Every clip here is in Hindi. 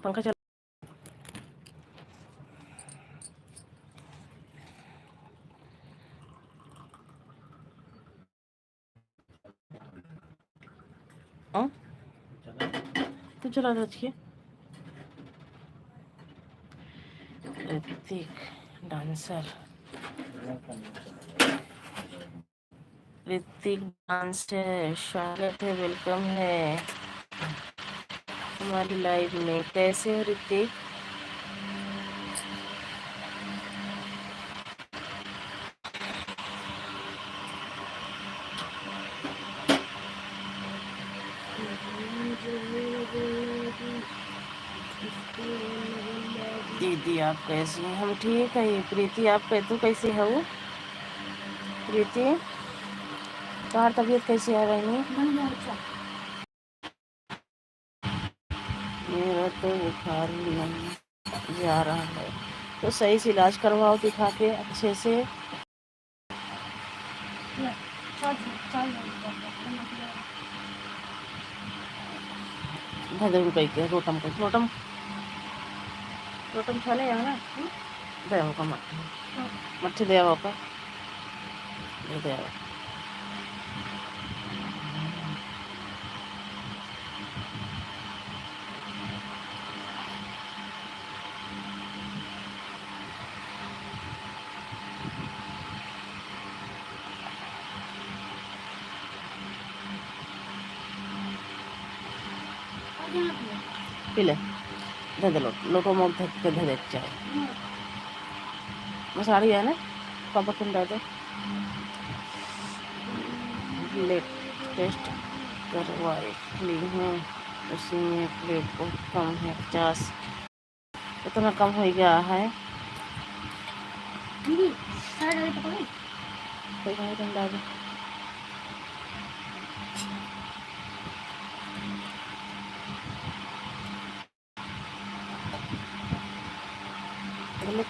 पंखा चला। तू चला रखिए। ऋतिक डांसर, ऋतिक डांस है, स्वागत है, वेलकम है हमारी लाइव में। कैसे हो ऋतिक? दीदी आप कैसी हैं? हम ठीक है। प्रीति आप तू कैसी है? वो प्रीति तुम्हारी तबीयत कैसी है बहनी? मेरा तो बुखार ही नहीं जा रहा है, तो सही से इलाज करवाओ दिखा के अच्छे से। भदर रुपये के रोटम को रोटम रोटम छाले ना देव का मट्ठी देव का देव। पिले दे दे लोटो मोट धक्के दे दे चाय मसाड़ी है ना पापा तुम दे दे। लेटेस्ट करवाए ली हूँ, उसी में प्लेट बहुत कम है 50। इतना कम हो गया है।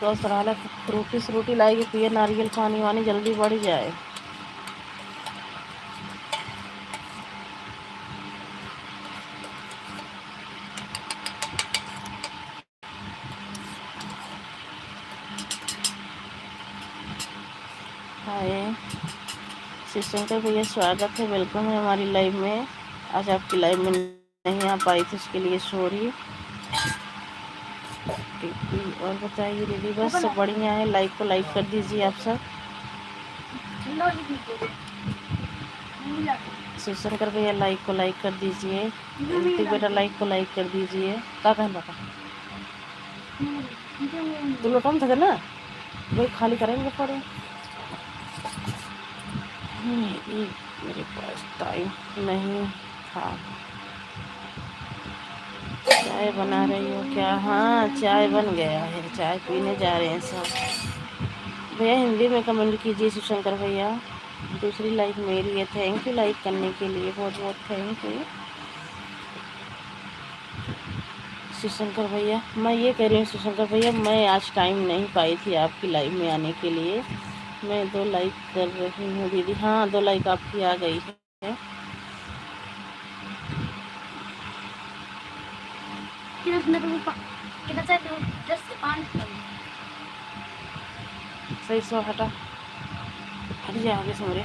तो सराहना फ्रूटी लाएगी, पिए नारियल पानी वानी जल्दी बढ़ जाए। हाय शिवशंकर भैया, स्वागत है, वेलकम है हमारी लाइव में। आज आपकी लाइव में नहीं आ पाई थी, उसके लिए सॉरी। और बताइए दीदी? बस सब बढ़िया है। लाइक को लाइक कर दीजिए आप सब। शिवशंकर भैया लाइक को लाइक कर दीजिए। ऋतिक बेटा लाइक को लाइक कर दीजिए। क्या कहना था? तो लोटम था ना वही खाली करेंगे पड़े। मेरे पास टाइम नहीं था। चाय बना रही हो क्या? हाँ चाय बन गया है, चाय पीने जा रहे हैं सब। भैया हिंदी में कमेंट कीजिए शिवशंकर भैया। दूसरी लाइक मेरी है। थैंक यू लाइक करने के लिए, बहुत बहुत थैंक यू शिवशंकर भैया। मैं ये कह रही हूँ शिवशंकर भैया, मैं आज टाइम नहीं पाई थी आपकी लाइव में आने के लिए। मैं 2 लाइक कर रही हूँ दीदी। हाँ 2 लाइक आपकी आ गई है। सही सो हटा हट जा आगे से मेरे।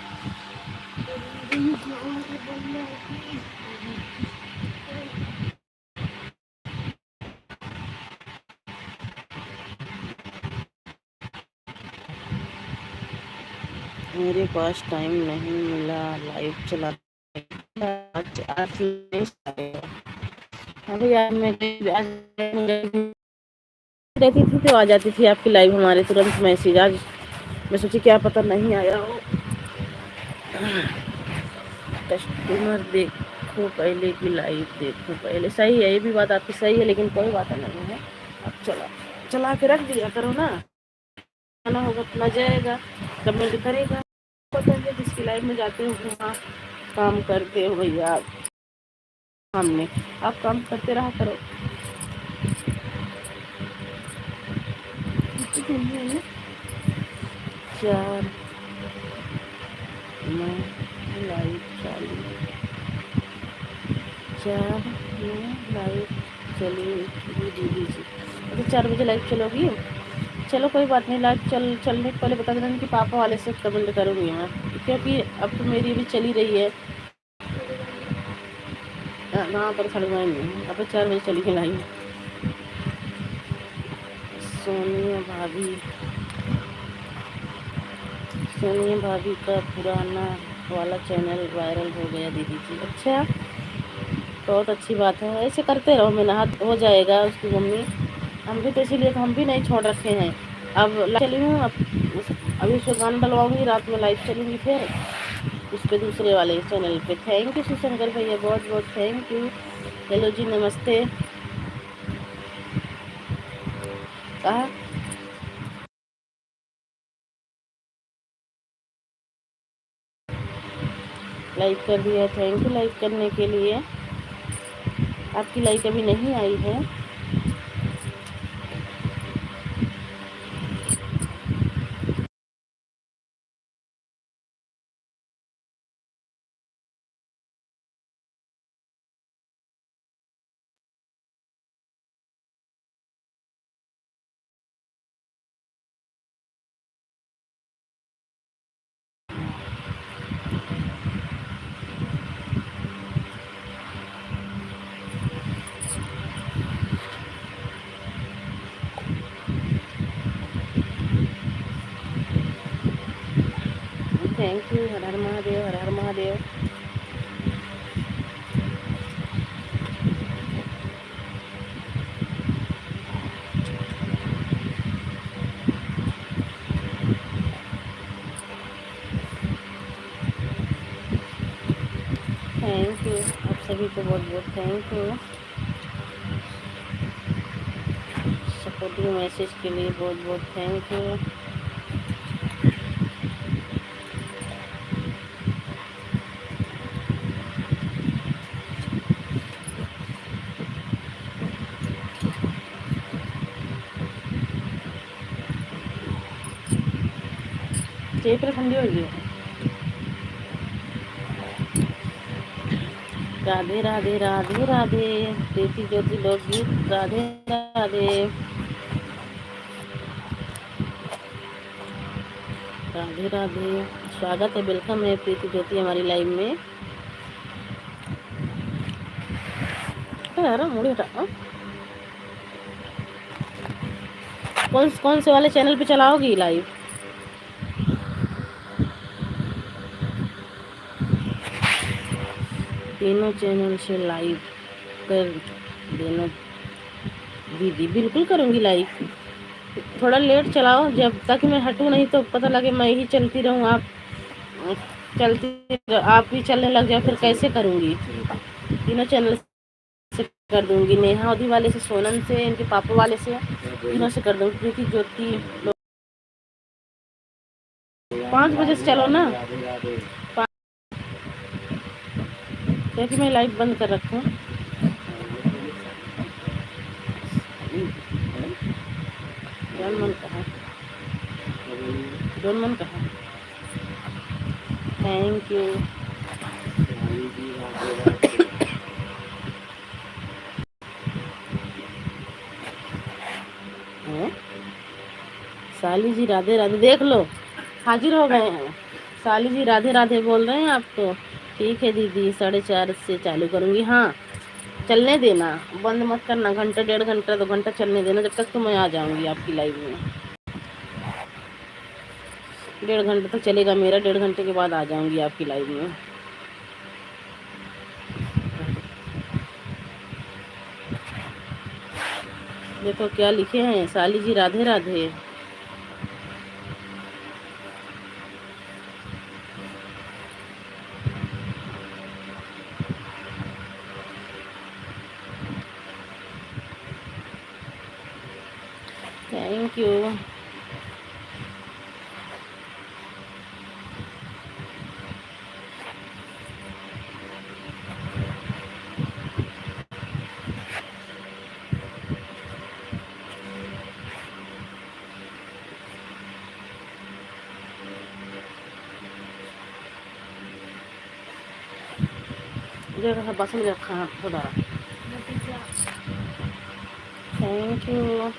मेरे पास टाइम नहीं मिला लाइव चला। अभी यार मैं रहती थी तो आ जाती थी आपकी लाइव हमारे तुरंत मैसेज। आज मैं सोची क्या पता नहीं आया हो। कस्टमर देखो पहले की लाइव देखो पहले। सही है, ये भी बात आपकी सही है, लेकिन कोई बात नहीं है। अब चला के रख दिया करो ना, आना होगा अपना जाएगा, कमेंट करेगा। पतंगे जिसकी लाइफ में जाते हो वहाँ काम करते हो भैया। हमने आप काम करते रहा करो। चार में लाइट चालू, 4 में लाइट चली दीदी जी। अच्छा 4 बजे लाइट चलोगी? चलो कोई बात नहीं, लाइट चलने के पहले बता देना कि पापा वाले से कमेंट करूँगी मैं, क्योंकि अब तो मेरी भी चली रही है। वहाँ पर खड़वाएंगे अब 4 बजे चली लाइट। सोनिया भाभी, सोनिया भाभी का पुराना वाला चैनल वायरल हो गया दीदी जी। अच्छा बहुत अच्छी बात है, ऐसे करते रहो, मेहनत हो जाएगा उसकी मम्मी। हम भी तो इसीलिए तो हम भी नहीं छोड़ रखे हैं। अब चली हूँ, अब अभी उसको गाना डलवाऊंगी, रात में लाइव चलूँगी फिर उस पर दूसरे वाले चैनल पे। थैंक यू शिवशंकर भैया, बहुत बहुत थैंक यू। हेलो जी नमस्ते। कहा लाइक कर दिया, थैंक यू लाइक करने के लिए। आपकी लाइक अभी नहीं आई है। Thank you, her her Mahadev, her her Mahadev. Thank you आप सभी को बहुत बहुत थैंक यू। सपोर्टिव मैसेज के लिए बहुत बहुत थैंक यू। पेपर ठंडी हो गई। राधे राधे राधे राधे, प्रीति ज्योति लोकगीत। राधे राधे राधे राधे, स्वागत है, वेलकम है प्रीति ज्योति हमारी लाइव में। मुड़ी हटा। कौन से वाले चैनल पे चलाओगी लाइव? तीनों चैनल से लाइव कर देना दीदी। बिल्कुल करूँगी लाइव, थोड़ा लेट चलाओ जब तक मैं हटूँ, नहीं तो पता लगे मैं ही चलती रहूँ, आप चलती आप भी चलने लग जाओ, फिर कैसे करूँगी? तीनों चैनल से कर दूँगी, नेहा ओधी वाले से, सोनम से, इनके पापा वाले से, तीनों से कर दूँगी। प्रीति ज्योति 5 बजे से चलो ना, क्योंकि मैं लाइट बंद कर रखूँ। मन कहा, मन कहा। Thank you. साली जी राधे राधे, देख लो हाजिर हो गए हैं। साली जी राधे राधे बोल रहे हैं आपको। ठीक है दीदी, 4:30 से चालू करूँगी। हाँ चलने देना, बंद मत करना, घंटा 1.5 घंटा 2 घंटा चलने देना, जब तक तो मैं आ जाऊँगी आपकी लाइव में। 1.5 घंटा तक चलेगा मेरा, 1.5 घंटे के बाद आ जाऊँगी आपकी लाइव में। देखो क्या लिखे हैं, साली जी राधे राधे। Thank you. जगह बसन रखा थोड़ा। Thank you.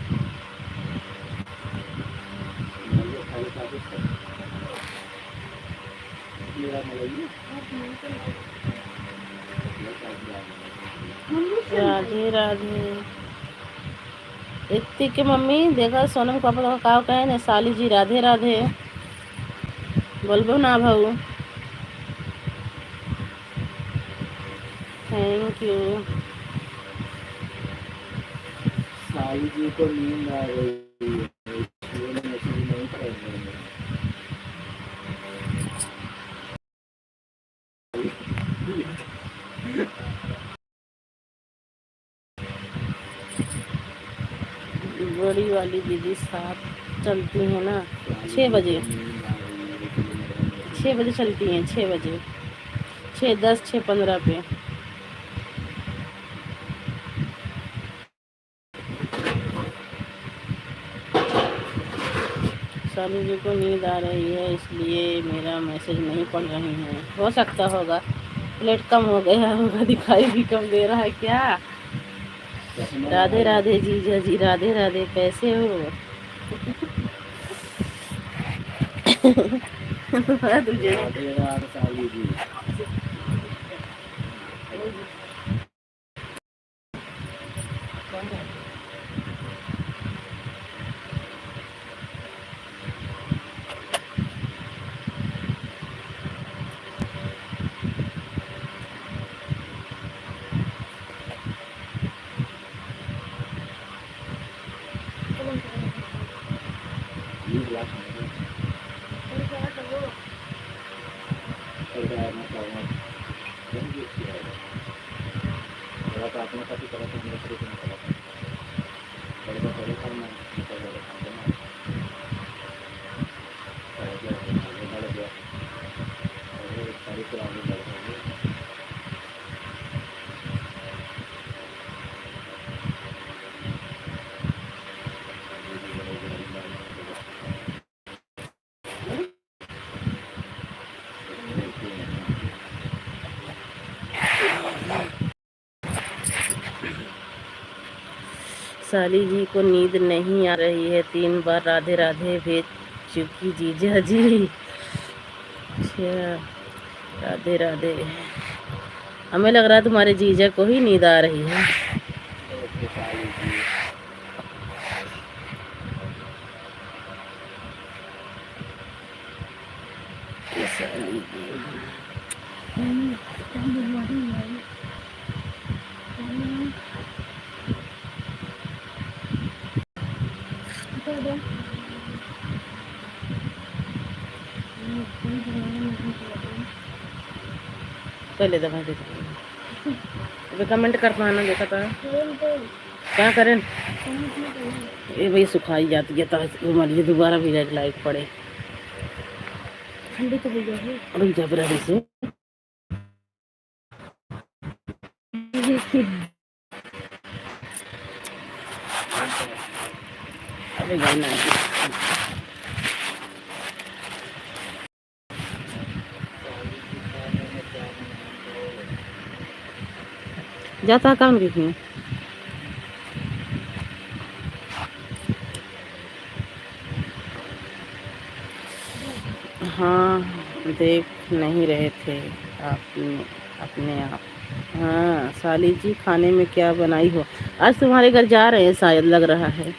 राधे राधे। इतनी के मम्मी देखा सोनम पापा का कहे ने साली जी राधे राधे बोलबो ना भाऊ। Thank you. साली जी को नींद आ रही है, मैसेज नहीं कर रहे हैं। बड़ी वाली दीदी साथ चलती है ना 6 बजे। 6 बजे चलती हैं, 6 बजे, 6:10, 6:15 पे। साली जी को नींद आ रही है इसलिए मेरा मैसेज नहीं पढ़ रही हैं। हो सकता होगा प्लेट कम हो गया होगा, दिखाई भी कम दे रहा है क्या। राधे राधे जीजा जी, राधे राधे, कैसे हो। तुझे साली जी साली जी को नींद नहीं आ रही है, 3 बार राधे राधे भेज चुकी जीजा जी। अच्छा, राधे राधे। हमें लग रहा है तुम्हारे जीजा को ही नींद आ रही है। पहले दबा दे अबे कमेंट कर पाना देखा था क्या करें। ये भाई सुखाई जाती है तो मरिए दोबारा भी लाइट पड़े। ठंडी तो रुक जा बराबर से। अबे गाना जाता काम देखिए। हाँ देख नहीं रहे थे आपने अपने आप। हाँ साली जी खाने में क्या बनाई हो। आज तुम्हारे घर जा रहे हैं शायद, लग रहा है।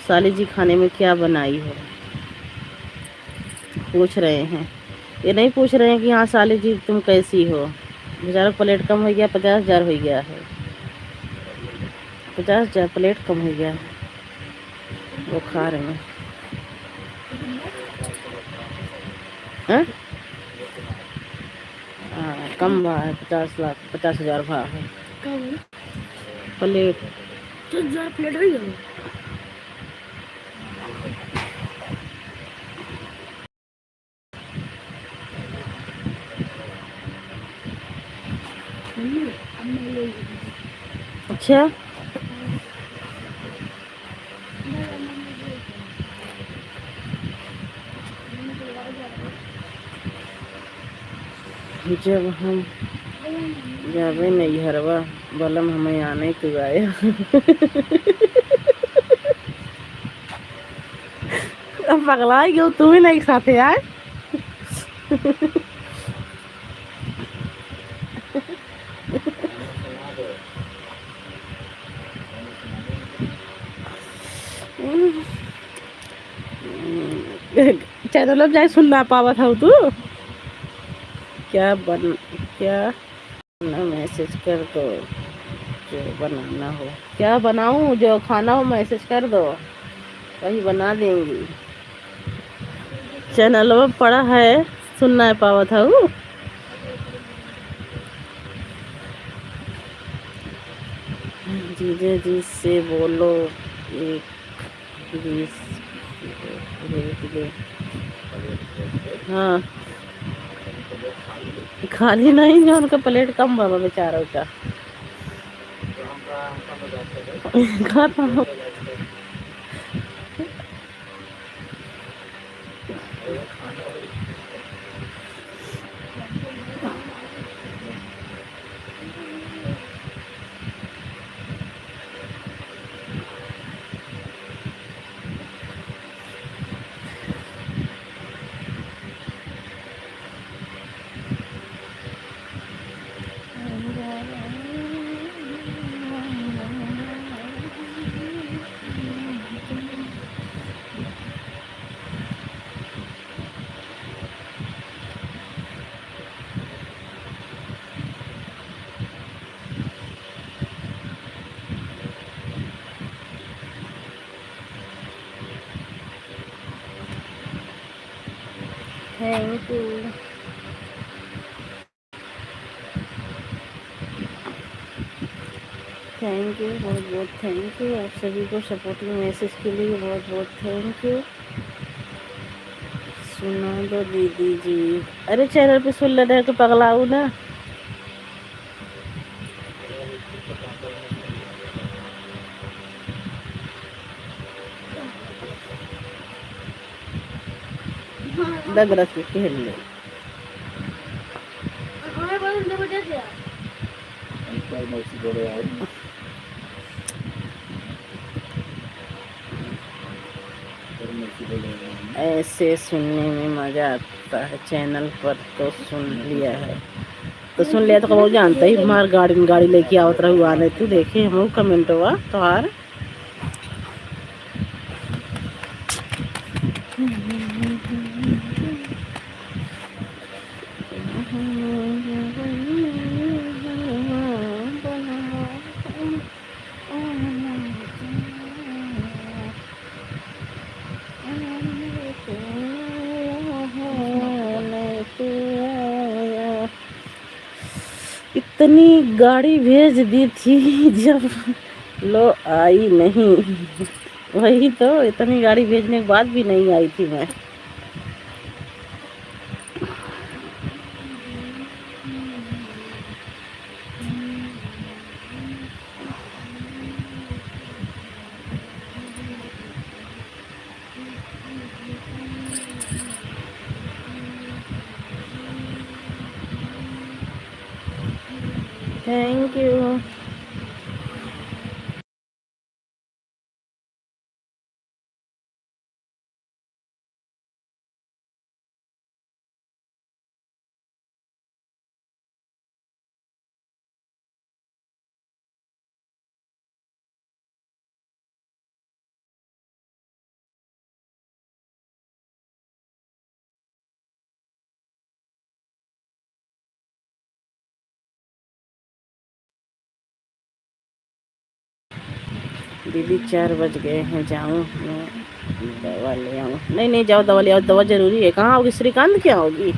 साली जी खाने में क्या बनाई हो पूछ रहे हैं। ये नहीं पूछ रहे हैं कि हाँ साली जी तुम कैसी हो। बेचारा प्लेट कम हो गया, 50,000 हो गया है। 50,000 प्लेट कम हो गया है बुखार में। हाँ कम भाव है, 50,000 भाव है प्लेट। 50,000 प्लेट हो गया। अच्छा जब हम जाबे नहीं हरवा बलम हमें आने तू आया। अब पगला गयो तू भी नहीं साथे आए। चैनल अब जाए सुनना पावा था तू क्या बन क्या ना मैसेज कर दो जो बनाना हो। क्या बनाऊं जो खाना हो मैसेज कर दो वही बना देंगी। चैनल में पड़ा है सुनना है पावा था वो। जीजे जी से बोलो एक बीस भेज दे। हाँ खाली नहीं है उनका प्लेट कम बाबा बेचारा का। खाता हूँ। Thank you. थैंक यू बहुत बहुत थैंक यू आप सभी को सपोर्टिंग मैसेज के लिए बहुत बहुत थैंक यू। सुना दो दीदी जी। अरे चैनल पे सुन लेना है तो पगलाऊ ना। दग रख के खेल ले। ऐसे सुनने में मजा आता है चैनल पर तो सुन लिया है तो सुन लिया तो कब जानता ही मार गाड़ी में गाड़ी लेके आवत रहू आने तू देखे हम कमेंट हुआ तोहार। इतनी गाड़ी भेज दी थी जब लो आई नहीं। वही तो इतनी गाड़ी भेजने के बाद भी नहीं आई थी मैं। Thank you. दीदी 4 बज गए हैं जाऊँ मैं दवा ले आऊँ। नहीं नहीं जाओ दवा ले आओ दवा जरूरी है। कहाँ होगी श्रीकांत क्या होगी।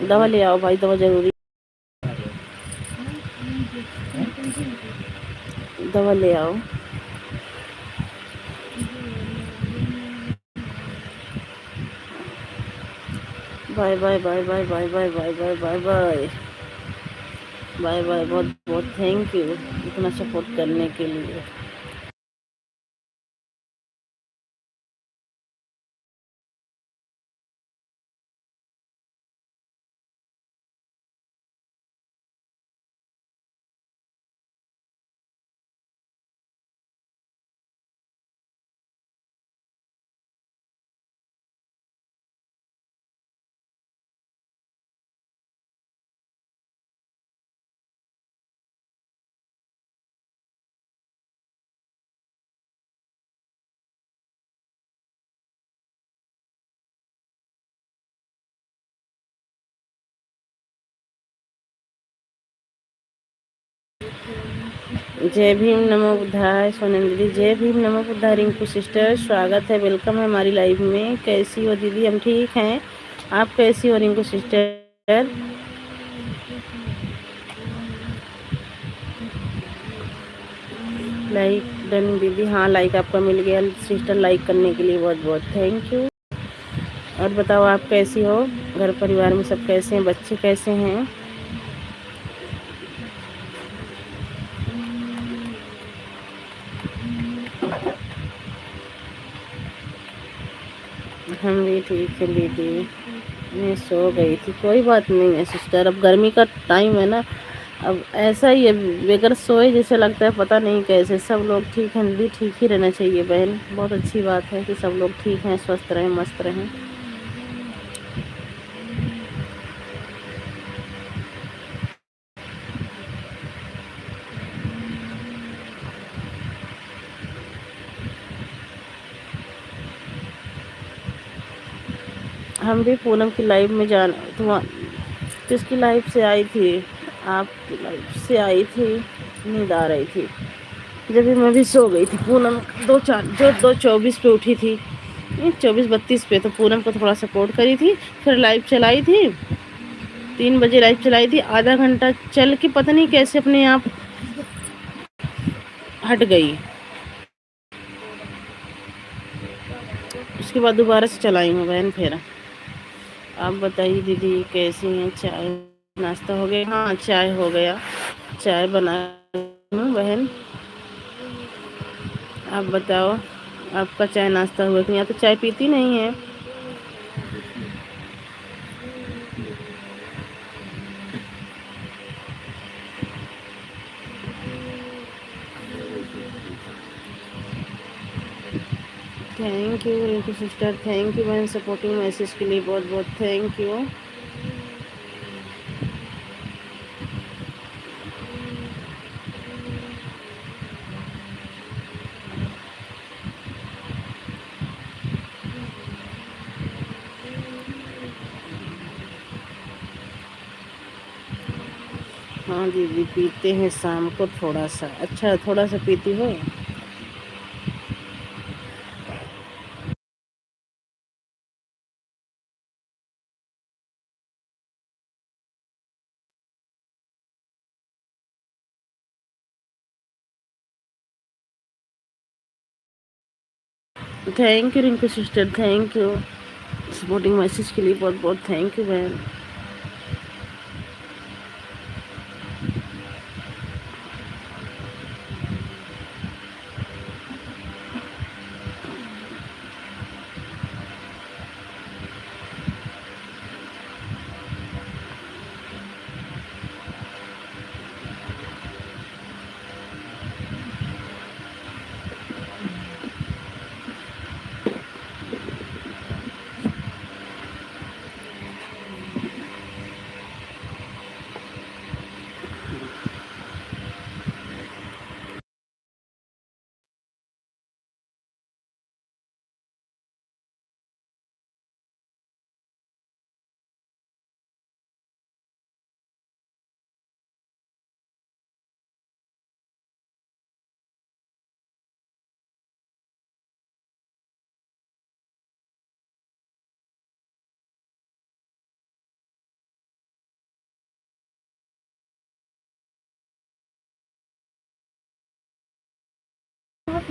दवा ले आओ भाई दवा जरूरी। दवा ले आओ। Bye bye bye bye bye bye bye bye bye bye bye bye बहुत बहुत थैंक यू इतना सपोर्ट करने के लिए। जय भीम नमो बुद्धाय सोनम दीदी, जय भीम नमो बुद्धाय रिंकू सिस्टर, स्वागत है, वेलकम है हमारी लाइव में। कैसी हो दीदी? हम ठीक हैं, आप कैसी हो रिंकू सिस्टर? लाइक डन दीदी, हाँ लाइक आपका मिल गया सिस्टर, लाइक करने के लिए बहुत बहुत थैंक यू। और बताओ आप कैसी हो? घर परिवार में सब कैसे हैं? बच्चे कैसे हैं? हम भी ठीक है दीदी, मैं सो गई थी। कोई बात नहीं है सिस्टर, अब गर्मी का टाइम है ना, अब ऐसा ही है, बगैर सोए जैसे लगता है पता नहीं कैसे। सब लोग ठीक हैं दीदी, ठीक ही रहना चाहिए बहन, बहुत अच्छी बात है कि सब लोग ठीक हैं, स्वस्थ रहें, मस्त रहें। हम भी पूनम की लाइव में तुम किसकी लाइव से आई थी? आपकी लाइव से आई थी, नींद आ रही थी जब भी मैं भी सो गई थी। पूनम 2:24 पे उठी थी, 24:32 पे, तो पूनम को थोड़ा सपोर्ट करी थी। फिर लाइव चलाई थी, 3 बजे लाइव चलाई थी, आधा घंटा चल के पता नहीं कैसे अपने आप हट गई। उसके बाद दोबारा से चलाई हूँ बहन। फिर आप बताइए दीदी कैसी हैं? चाय नाश्ता हो गया? हाँ चाय हो गया, चाय बना हूँ बहन। आप बताओ आपका चाय नाश्ता हुआ कि? यहाँ तो चाय पीती नहीं है। Thank you Rinku sister, thank you बहन सपोर्टिंग मैसेज के लिए, बहुत बहुत थैंक यू। हाँ दीदी पीते हैं शाम को थोड़ा सा। अच्छा थोड़ा सा पीती हो? Thank you Rinku sister, thank you supporting message के लिए, बहुत बहुत थैंक यू बहन।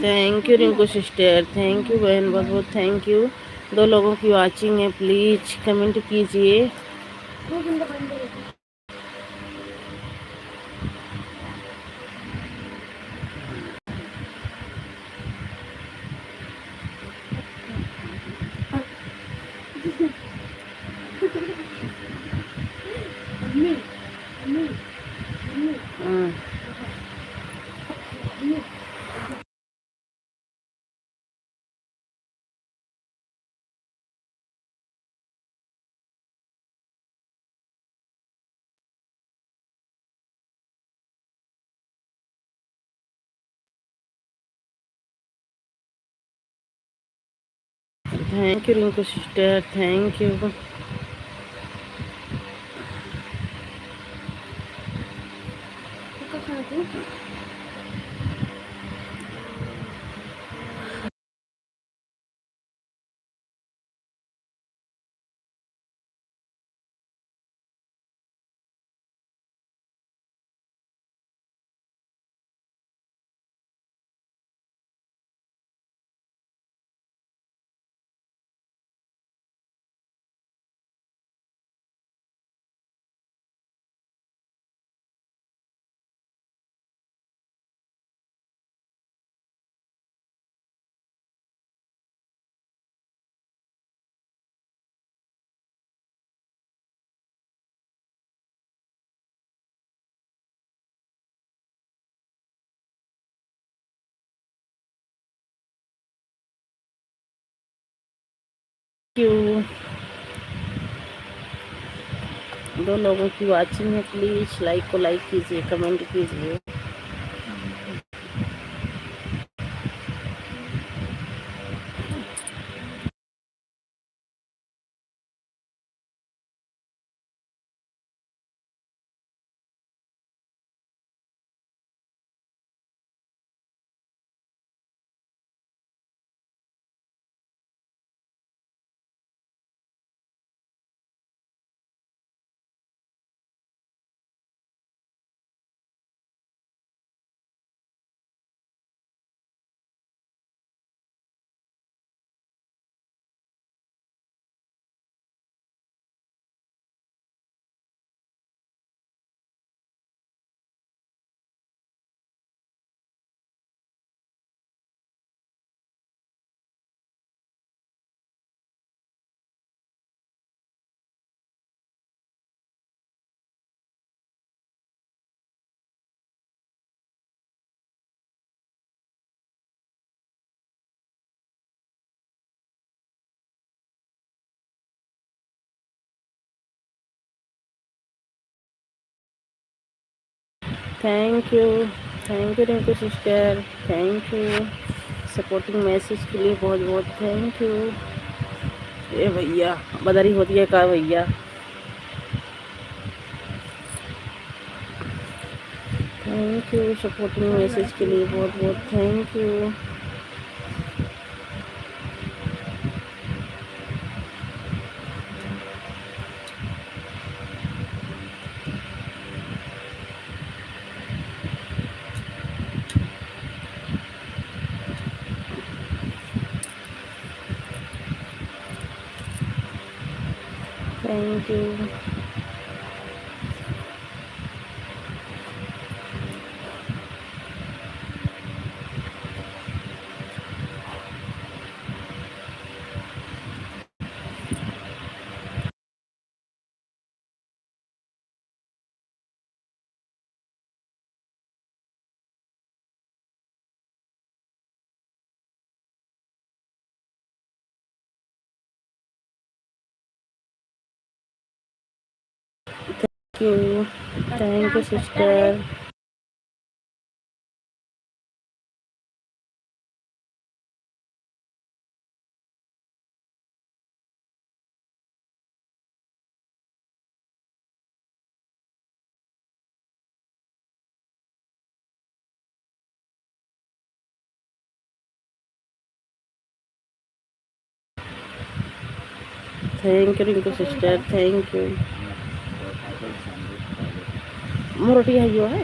Thank you Rinku sister, thank you बहन, बहुत बहुत थैंक यू। 2 लोगों की वाचिंग है, प्लीज कमेंट कीजिए। Thank you Rinku sister, thank you. You. 2 लोगों की वाचिंग है, प्लीज लाइक को लाइक कीजिए, कमेंट कीजिए। Thank you Rinku sister, thank you supporting message के लिए, बहुत बहुत थैंक यू। ए भैया बदरी होती है का भैया। थैंक यू सपोर्टिंग मैसेज के लिए, बहुत बहुत thank you. Thank you. Thank you sister. Thank you Rinku sister, thank you. मोरोटी है जो है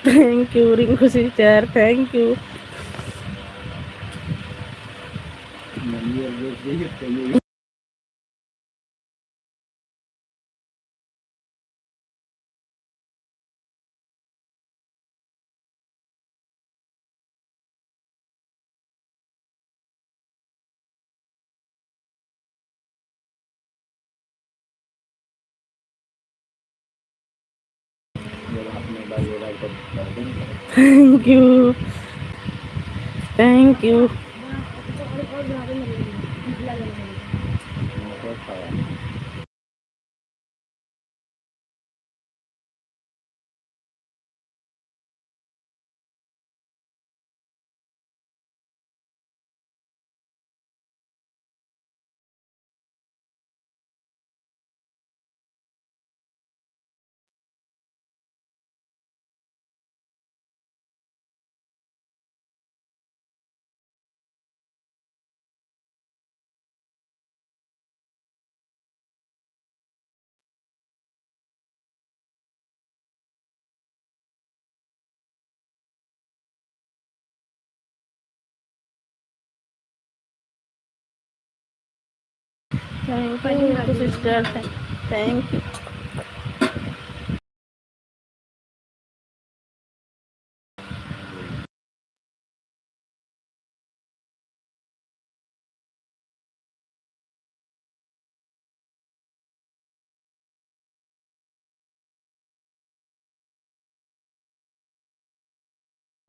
thank you Rinku sister, thank you. Thank you, thank you. Thank you sister, thank you.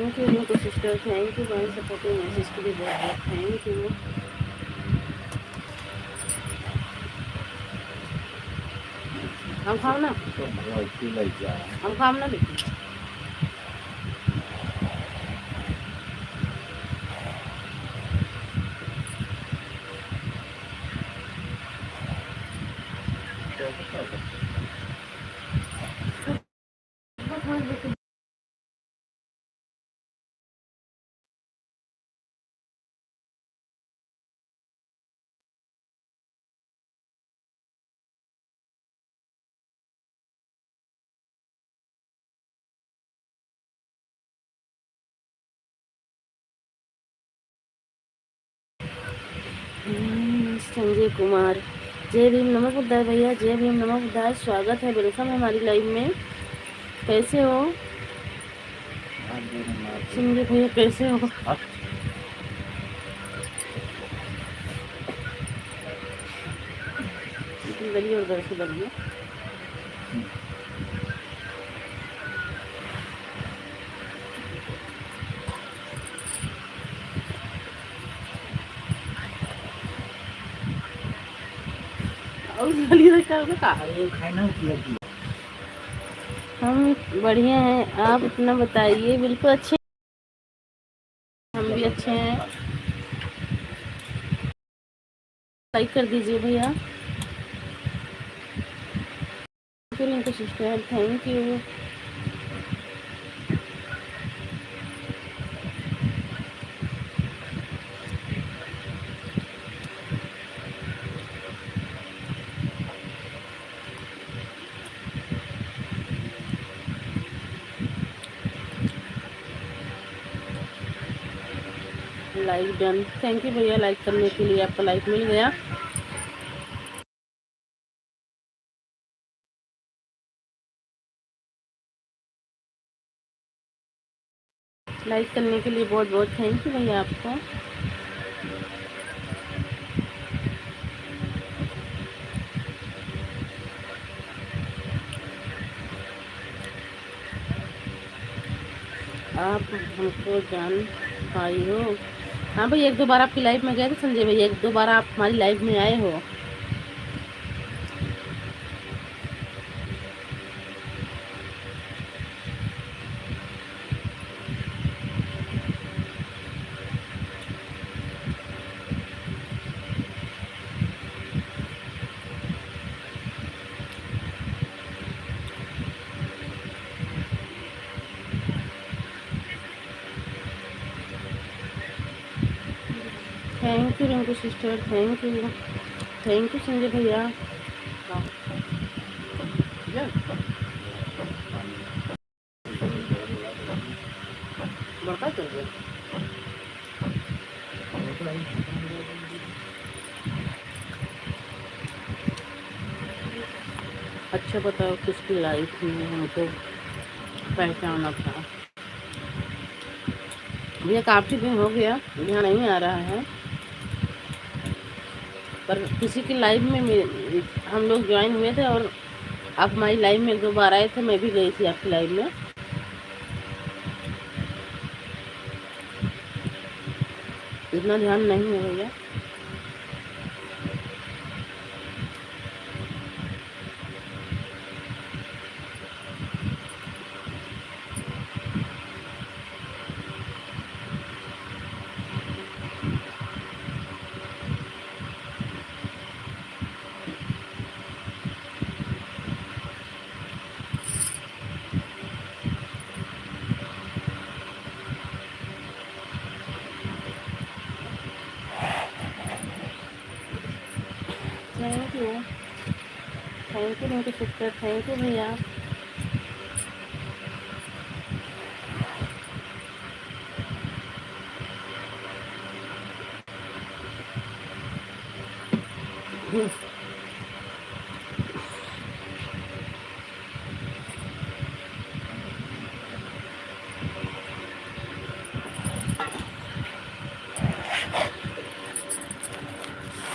Thank you तो sister, thank you for supporting message के लिए बहुत बहुत थैंक यू। हम खाओ ना, हम खाओ ना बेटी। संजय कुमार, जय भीम नमः बुद्धाय भैया, जय भीम नमः बुद्धाय, स्वागत है, वेलकम है हमारी लाइव में। कैसे हो संजय भैया, कैसे हो? गली और घर से बनी है। हम बढ़िया हैं, आप अपना बताइए। बिल्कुल अच्छे, हम भी अच्छे हैं। लाइक कर दीजिए भैया। Thank you sister, thank you. Like done, thank you भैया लाइक करने के लिए, आपका लाइक मिल गया। लाइक करने के लिए बहुत बहुत थैंक यू भैया आपको। आप हमको जान पाई हो? हाँ भाई, एक दो बार आपकी लाइव में गए थे संजय भैया, एक दो बार आप हमारी लाइव में आए हो। Thank you Rinku sister, thank you, thank you Sanjay भैया। अच्छा बताओ, किसकी लाइफ में हमको पहचाना था? भैया काफ़ी दिन हो गया, यहाँ नहीं आ रहा है, पर किसी की लाइव में हम लोग ज्वाइन हुए थे और आप हमारी लाइव में एक दो बार आए थे, मैं भी गई थी आपकी लाइव में। इतना ध्यान नहीं है भैया। Thank you, thank you Rinku sister, thank you भैया।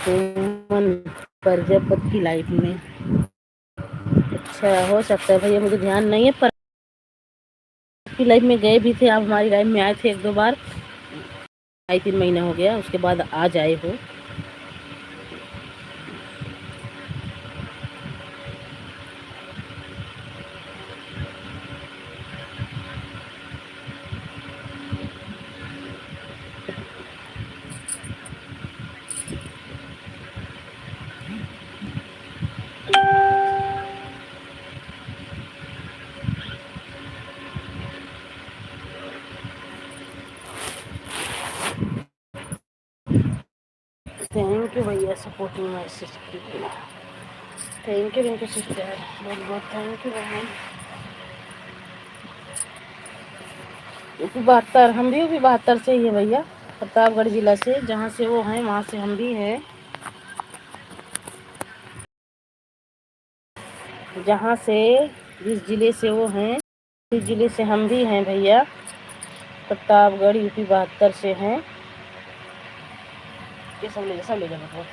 सुमन प्रजापति की लाइफ में। अच्छा, हो सकता है भैया, मुझे ध्यान नहीं है, पर आपकी लाइफ में गए भी थे आप, हमारी लाइफ में आए थे 1-2 बार। 2-3 महीना हो गया, उसके बाद आज आए हो। थैंक यू भैया, supporting my sister. Thank you Rinku sister, बहुत बहुत थैंक यू बहन। यूपी 72, हम भी यूपी 72 से ही है भैया, प्रतापगढ़ जिला से, जहाँ से वो हैं वहाँ से हम भी हैं। जहाँ से, जिस जिले से वो हैं, उस जिले से हम भी हैं भैया। प्रतापगढ़ यूपी 72 से हैं। ये सब ले जा मतलब।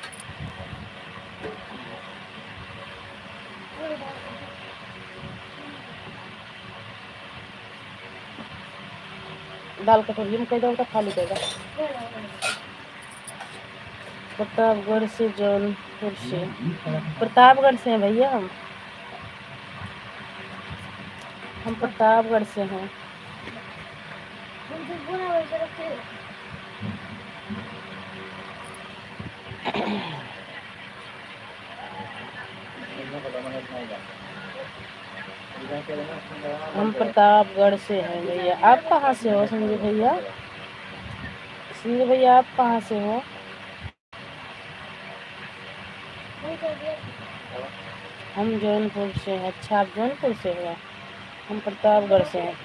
दाल कटोरी में कह दो, खाली देगा। प्रतापगढ़ से, जौनपुर से, प्रतापगढ़ से हैं भैया हम प्रतापगढ़ से हैं। हम प्रतापगढ़ से हैं भैया। आप कहाँ से हो संजय भैया? संजय भैया आप कहाँ से हो? हम जौनपुर से हैं। अच्छा, आप जौनपुर से हो, हम प्रतापगढ़ से हैं।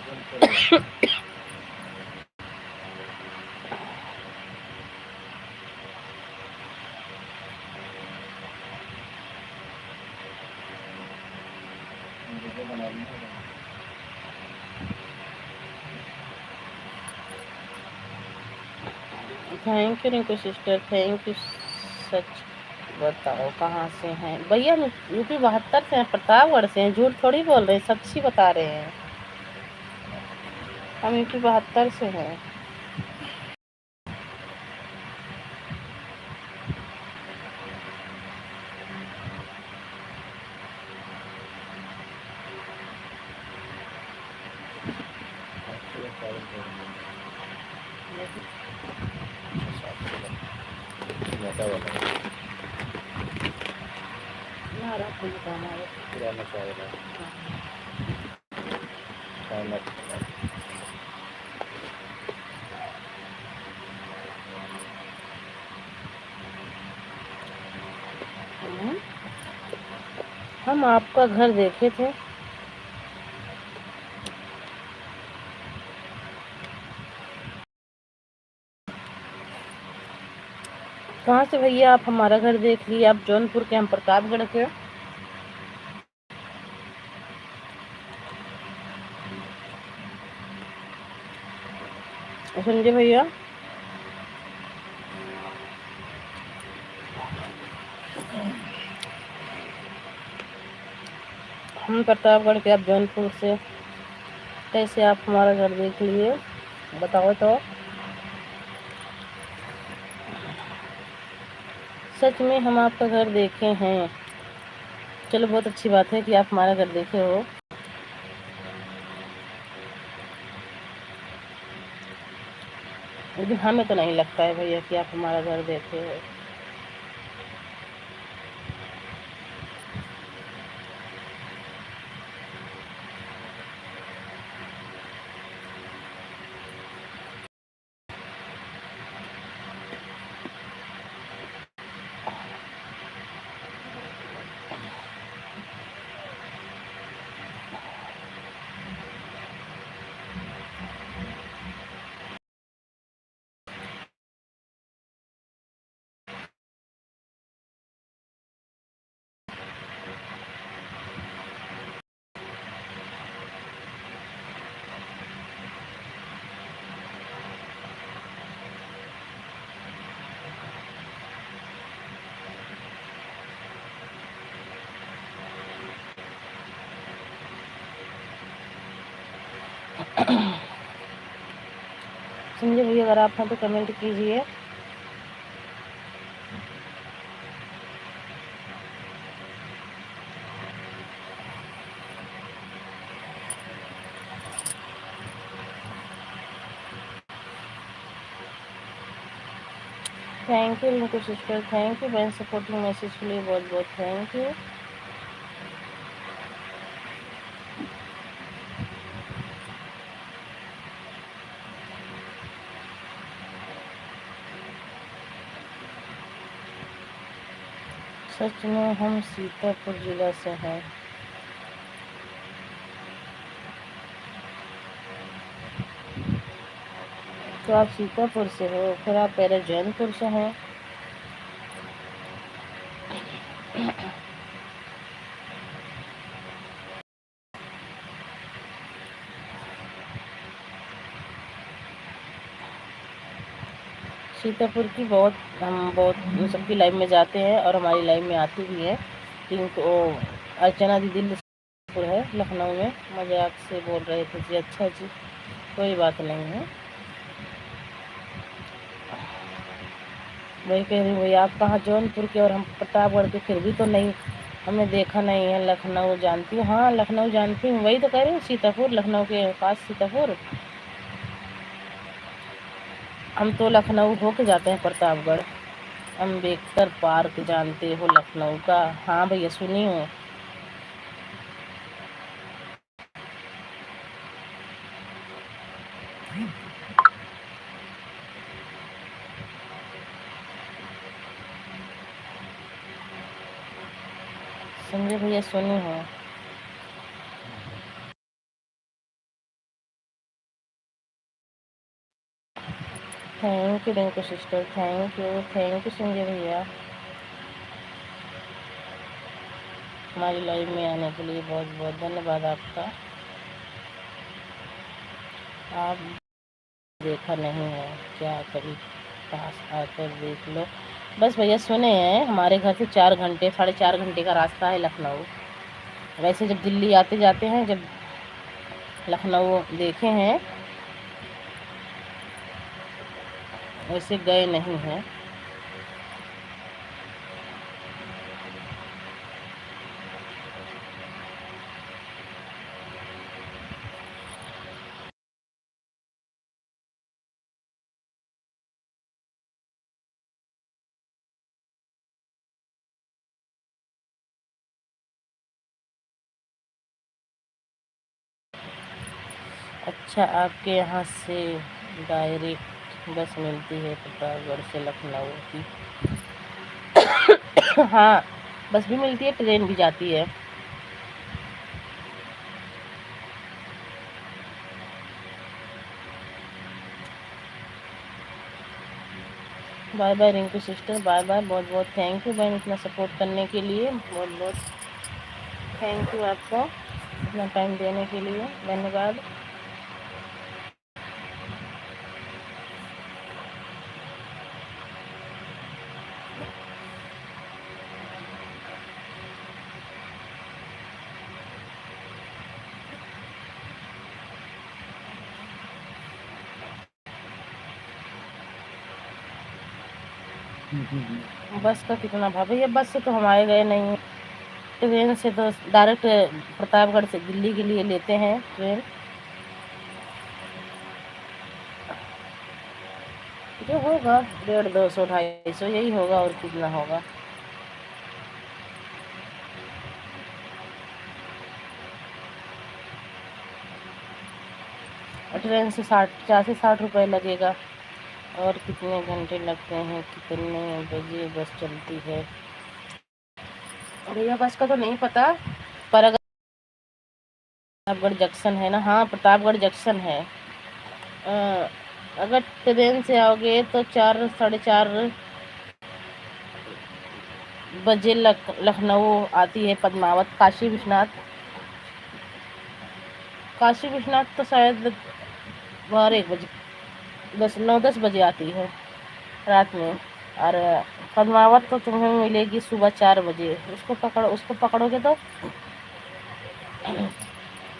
Thank you Rinku sister, thank you. सच बताओ कहाँ से हैं भैया? यूपी 72 से हैं, प्रतापगढ़ से हैं, झूठ थोड़ी बोल रहे हैं, सच ही बता रहे हैं। हम यूपी 72 से हैं। हम आपका घर देखे थे। कहाँ से भैया आप हमारा घर देख लिए? आप जौनपुर के, हम प्रतापगढ़ के। संजय भैया हम प्रतापगढ़ के, आप जौनपुर से, कैसे आप हमारा घर देख लिए? बताओ तो। सच में हम आपका घर देखे हैं। चलो, बहुत अच्छी बात है कि आप हमारा घर देखे हो। लेकिन हमें तो नहीं लगता है भैया कि आप हमारा घर देखे हो। संजय भैया अगर आप हैं तो कमेंट कीजिए। Thank you Rinku sister, thank you बहन सपोर्टिंग मैसेज के लिए बहुत बहुत थैंक यू। सच में हम सीतापुर जिला से हैं। तो आप सीतापुर से हो, फिर आप पहले जौनपुर से हैं। सीतापुर की हम बहुत सबकी लाइव में जाते हैं और हमारी लाइव में आती भी है। किंतु अर्चना दीदी सीतापुर है, लखनऊ में, मजाक से बोल रहे थे जी। अच्छा जी, कोई बात नहीं है। वही कह रही भैया आप कहाँ जौनपुर के और हम प्रतापगढ़ के, फिर भी तो नहीं, हमने देखा नहीं है। लखनऊ जानती हूँ, हाँ लखनऊ जानती हूँ, वही तो कह रही हूँ सीतापुर, लखनऊ के पास सीतापुर। हम तो लखनऊ होके जाते हैं प्रतापगढ़। अम्बेडकर पार्क जानते हो लखनऊ का? हाँ भैया सुनी हूँ। संजय भैया सुनी हूँ। Thank you Rinku sister, thank you Sanjay भैया, हमारी लाइव में आने के लिए बहुत बहुत धन्यवाद आपका। आप देखा नहीं है क्या? कभी पास आकर देख लो। बस भैया सुने हैं, हमारे घर से 4 घंटे 4.5 घंटे का रास्ता है लखनऊ। वैसे जब दिल्ली आते जाते हैं, जब लखनऊ देखे हैं, वैसे गए नहीं हैं। अच्छा, आपके यहाँ से डायरेक्ट बस मिलती है प्रतापगढ़ से लखनऊ की? हाँ, बस भी मिलती है, ट्रेन भी जाती है। Bye bye Rinku sister, bye bye. बहुत बहुत थैंक यू बहन, इतना सपोर्ट करने के लिए। बहुत बहुत थैंक यू आपका, इतना टाइम देने के लिए, धन्यवाद। बस का कितना भाव भैया? बस से तो हमारे गए नहीं, ट्रेन से तो डायरेक्ट प्रतापगढ़ से दिल्ली के लिए लेते हैं ट्रेन। जो होगा 150, 200, 250 यही होगा, और कितना होगा। ट्रेन से 50 से 60 रुपये लगेगा। और कितने घंटे लगते हैं, कितने बजे बस चलती है? भैया बस का तो नहीं पता, पर अगर प्रतापगढ़ जंक्शन है ना, हाँ प्रतापगढ़ जंक्शन है। अगर ट्रेन से आओगे तो 4, 4:30 बजे लखनऊ आती है पद्मावत। काशी विश्वनाथ तो शायद 1 बजे, 9, 10 बजे आती है रात में। और पद्मावत तो तुम्हें मिलेगी सुबह 4 बजे। उसको पकड़ोगे तो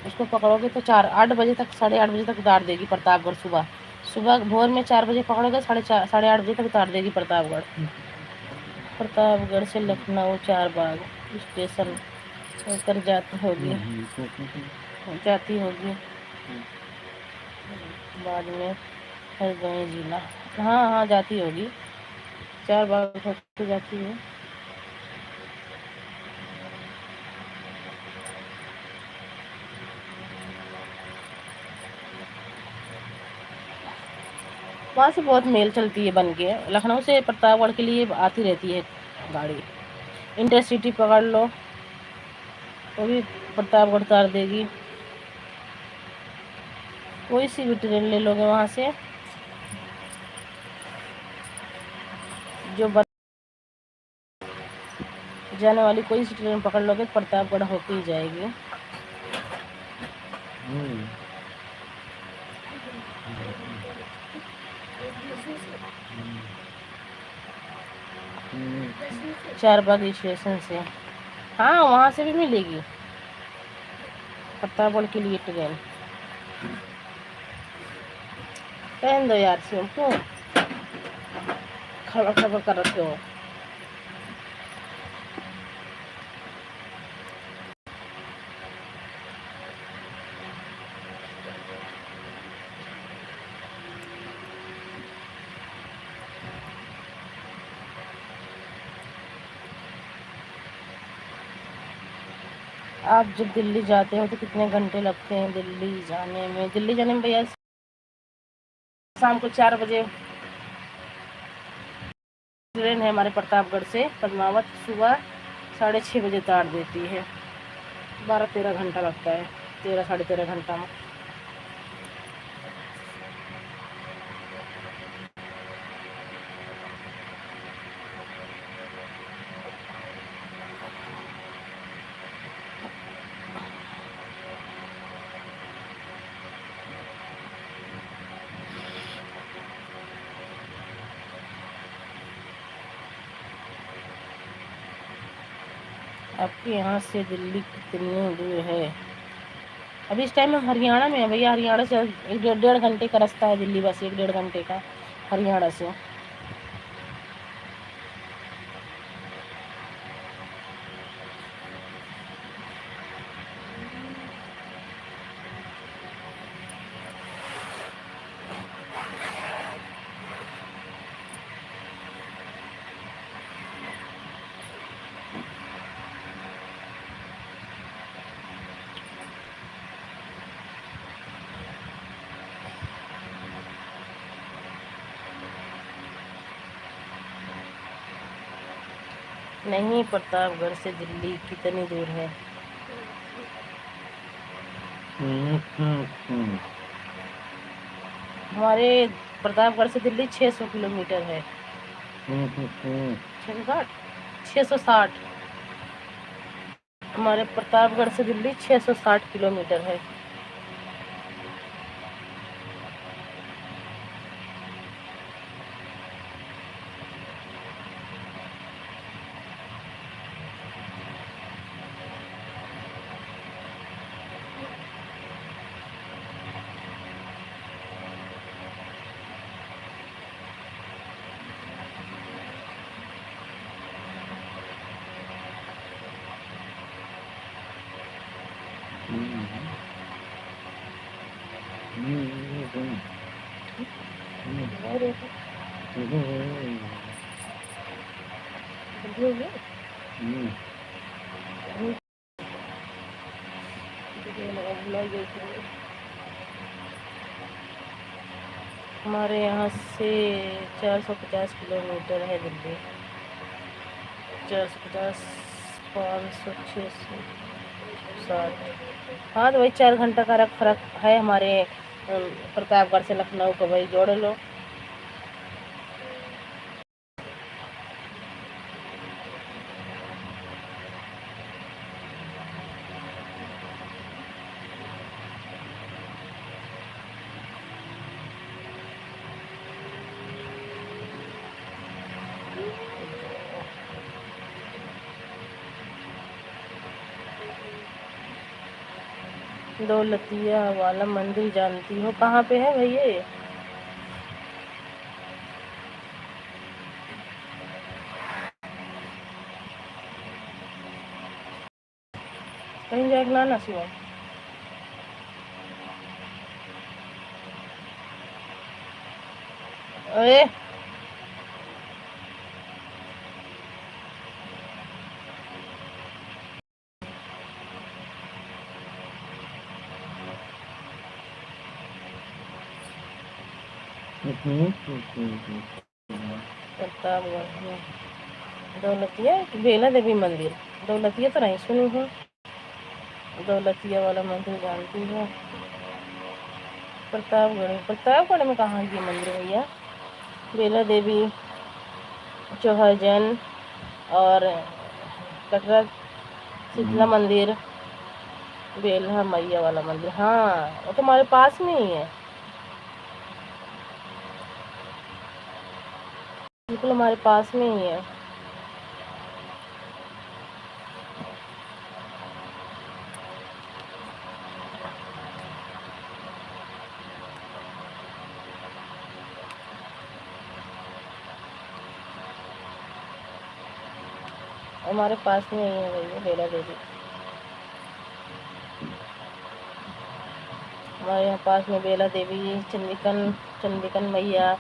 उसको पकड़ोगे तो 8 बजे तक, 8:30 बजे तक उतार देगी प्रतापगढ़। सुबह सुबह भोर में 4 बजे पकड़ोगे, 8:30 बजे तक उतार देगी प्रतापगढ़। प्रतापगढ़ से लखनऊ 4 बाग स्टेशन होकर जाती होगी बाद में हरदोई जिला। हाँ हाँ जाती होगी, 4 बाग होकर जाती है। वहाँ से बहुत मेल चलती है बन के, लखनऊ से प्रतापगढ़ के लिए आती रहती है गाड़ी। इंटरसिटी पकड़ लो, वो भी प्रतापगढ़ उतार देगी। कोई सी भी ट्रेन ले लोगे वहाँ से, जो जाने वाली कोई सी ट्रेन पकड़ लोगे प्रतापगढ़ होके ही जाएगी। चार बाग स्टेशन से, हाँ वहाँ से भी मिलेगी प्रतापगढ़ के लिए ट्रेन। पहन दो यार सिम, क्यों खबर खबर कर रखे हो। आप जब दिल्ली जाते हो तो कितने घंटे लगते हैं दिल्ली जाने में? दिल्ली जाने में भैया शाम को 4 बजे ट्रेन है हमारे प्रतापगढ़ से पद्मावत, सुबह 6:30 बजे उतार देती है। 12-13 घंटा लगता है, 13-13.5 घंटा में। आपके यहाँ से दिल्ली कितनी दूर है? अभी इस टाइम हम हरियाणा में है भैया। हरियाणा से 1-1.5 घंटे का रास्ता है दिल्ली, बस 1-1.5 घंटे का हरियाणा से। नहीं, प्रतापगढ़ से दिल्ली कितनी दूर है? हमारे प्रतापगढ़ से दिल्ली 600 किलोमीटर है। 660 हमारे प्रतापगढ़ से दिल्ली 660 किलोमीटर है। हमारे यहाँ से 450 किलोमीटर है दिल्ली। 450, 500, 600, 60। हाँ तो वही 4 घंटा का फर्क है हमारे प्रतापगढ़ से लखनऊ को, भाई जोड़ लो। दौलतिया वाला मंदिर जानती हो कहाँ पे है भैया ये? कहीं जाए ना शिवम। अरे प्रतापगढ़ में दौलतिया बेला देवी मंदिर। दौलतिया तो नहीं सुनी हूँ। दौलतिया वाला मंदिर जानती हो? प्रतापगढ़ में कहाँ है ये मंदिर भैया? बेला देवी, चौहरजन और कटरा शीतला मंदिर, बेल्हा मैया वाला मंदिर। हाँ वो तो हमारे पास में ही है, बिल्कुल हमारे पास में ही है। हमारे पास में ही है भैया बेला देवी। हमारे यहाँ पास में बेला देवी, चंदिकन मैया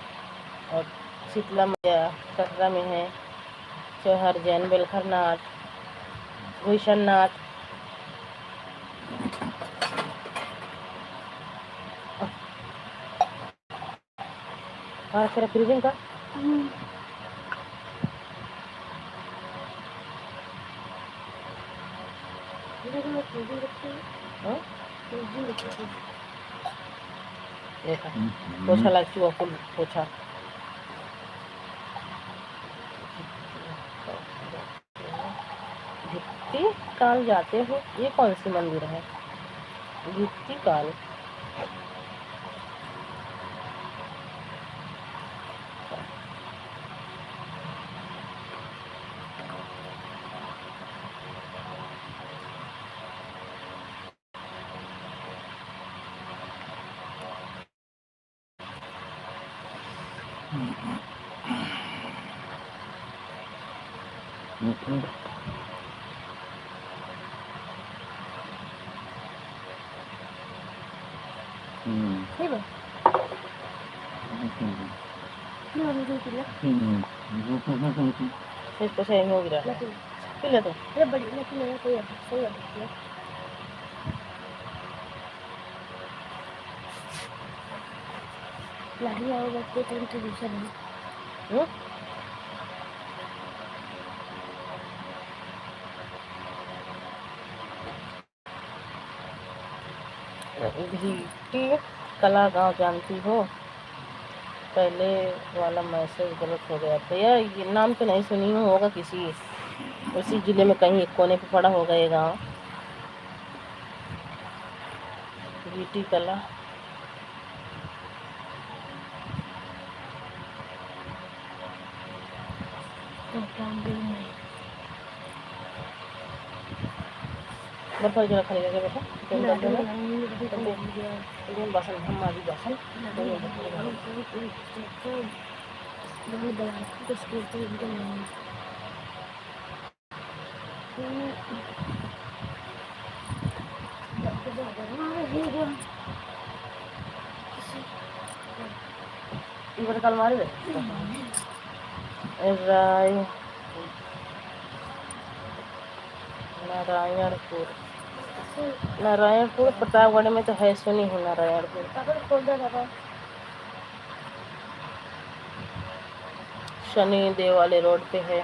और शीतला मैया कटरा में है। चौहरजन, बेलखरनाथ, भूषणनाथ, तेरा फ्रीजिंग का पोछा लग चुका, फुल पोछा। भित्ती काल जाते हो, ये कौन सी मंदिर है? भित्ती काल इसको सही हो गिरा पिला तो लाही आओ बच्चे तो इंट्रोड्यूशन है। भिट्टी कला गांव जानती हो? पहले वाला मैसेज गलत हो गया भैया, ये नाम तो नहीं सुनी हूँ, होगा किसी उसी जिले में कहीं एक कोने पे पड़ा होगा ये गांव। भिट्टी कला बर्फा जरा खाली करके बेटा तुम कर देना बासन हम आदि बासन इधर कल मारे राय नारायणपुर प्रतापगढ़ में तो है, सुनी हूँ नारायणपुर। शनि देव वाले रोड पे है।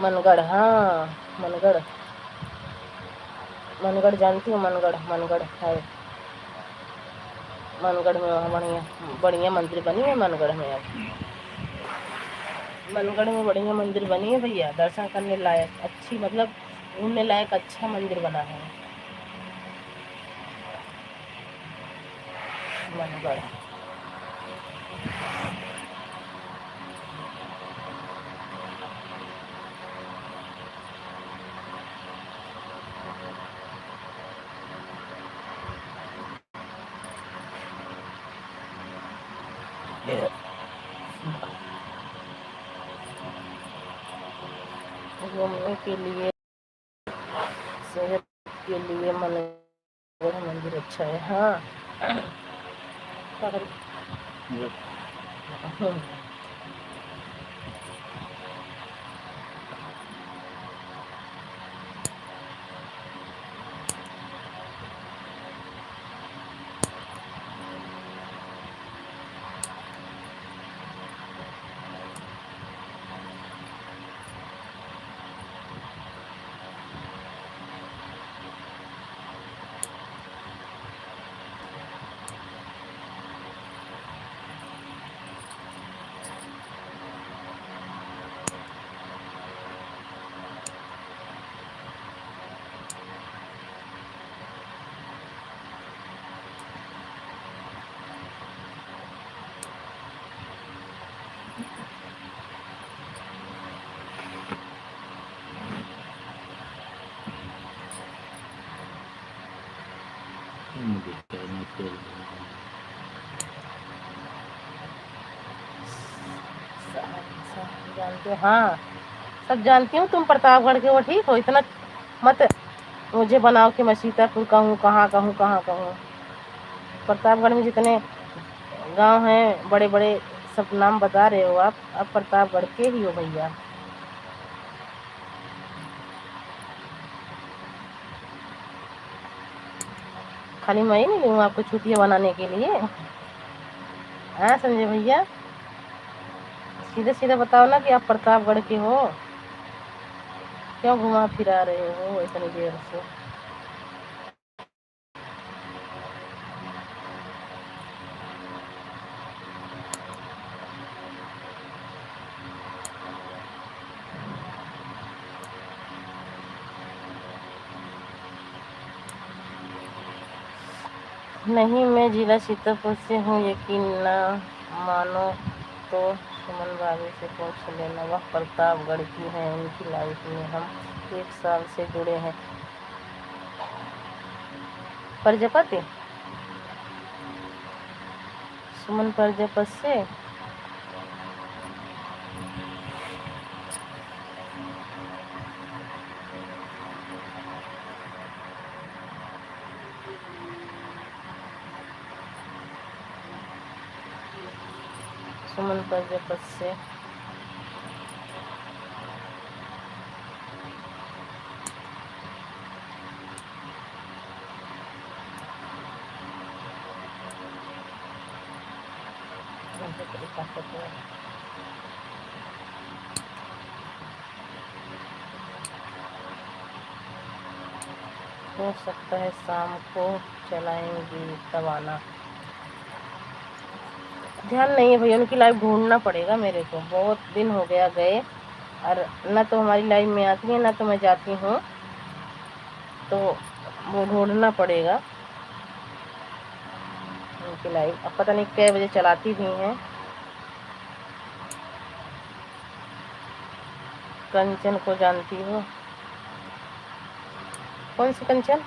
मनगढ़, हाँ मनगढ़ जानती हूँ। मनगढ़ है। मनगढ़ में बढ़िया बढ़िया मंदिर बनी है। मनगढ़ में बढ़िया मंदिर बनी है भैया, दर्शन करने लायक अच्छी, मतलब घूमने लायक अच्छा मंदिर बना है। मनगढ़। घूमने के लिए, सेहत के लिए मनगढ़ मंदिर अच्छा है। हाँ जानते हो? हाँ सब जानती हूँ। तुम प्रतापगढ़ के हो, ठीक हो, इतना मत मुझे बनाओ कि मैं सीतापुर का हूँ, कहाँ का हूँ, कहाँ का हूँ। प्रतापगढ़ में जितने गांव हैं बड़े बड़े, सब नाम बता रहे हो आप प्रतापगढ़ के ही हो भैया। खाली मैं ही नहीं हूँ आपको छुट्टियाँ बनाने के लिए। हाँ संजय भैया, सीधे सीधे बताओ ना कि आप प्रतापगढ़ के हो, क्यों घुमा फिरा रहे हो इतनी देर से। नहीं, मैं जिला सीतापुर से हूँ। यकीन ना मानो तो सुमन भाभी से पूछ लेना, वह प्रतापगढ़ की हैं। उनकी लाइफ में हम 1 साल से जुड़े हैं। प्रजापति, सुमन प्रजापति से। सुमन प्रजापति से। हो सकता है शाम को चलाएंगी, तब आना। ध्यान नहीं है भैया, उनकी लाइव ढूंढना पड़ेगा मेरे को। बहुत दिन हो गया गए, और न तो हमारी लाइव में आती है, न तो मैं जाती हूँ, तो वो ढूंढना पड़ेगा उनकी लाइव। अब पता नहीं कै बजे चलाती भी हैं। कंचन को जानती हो? कौन सी कंचन?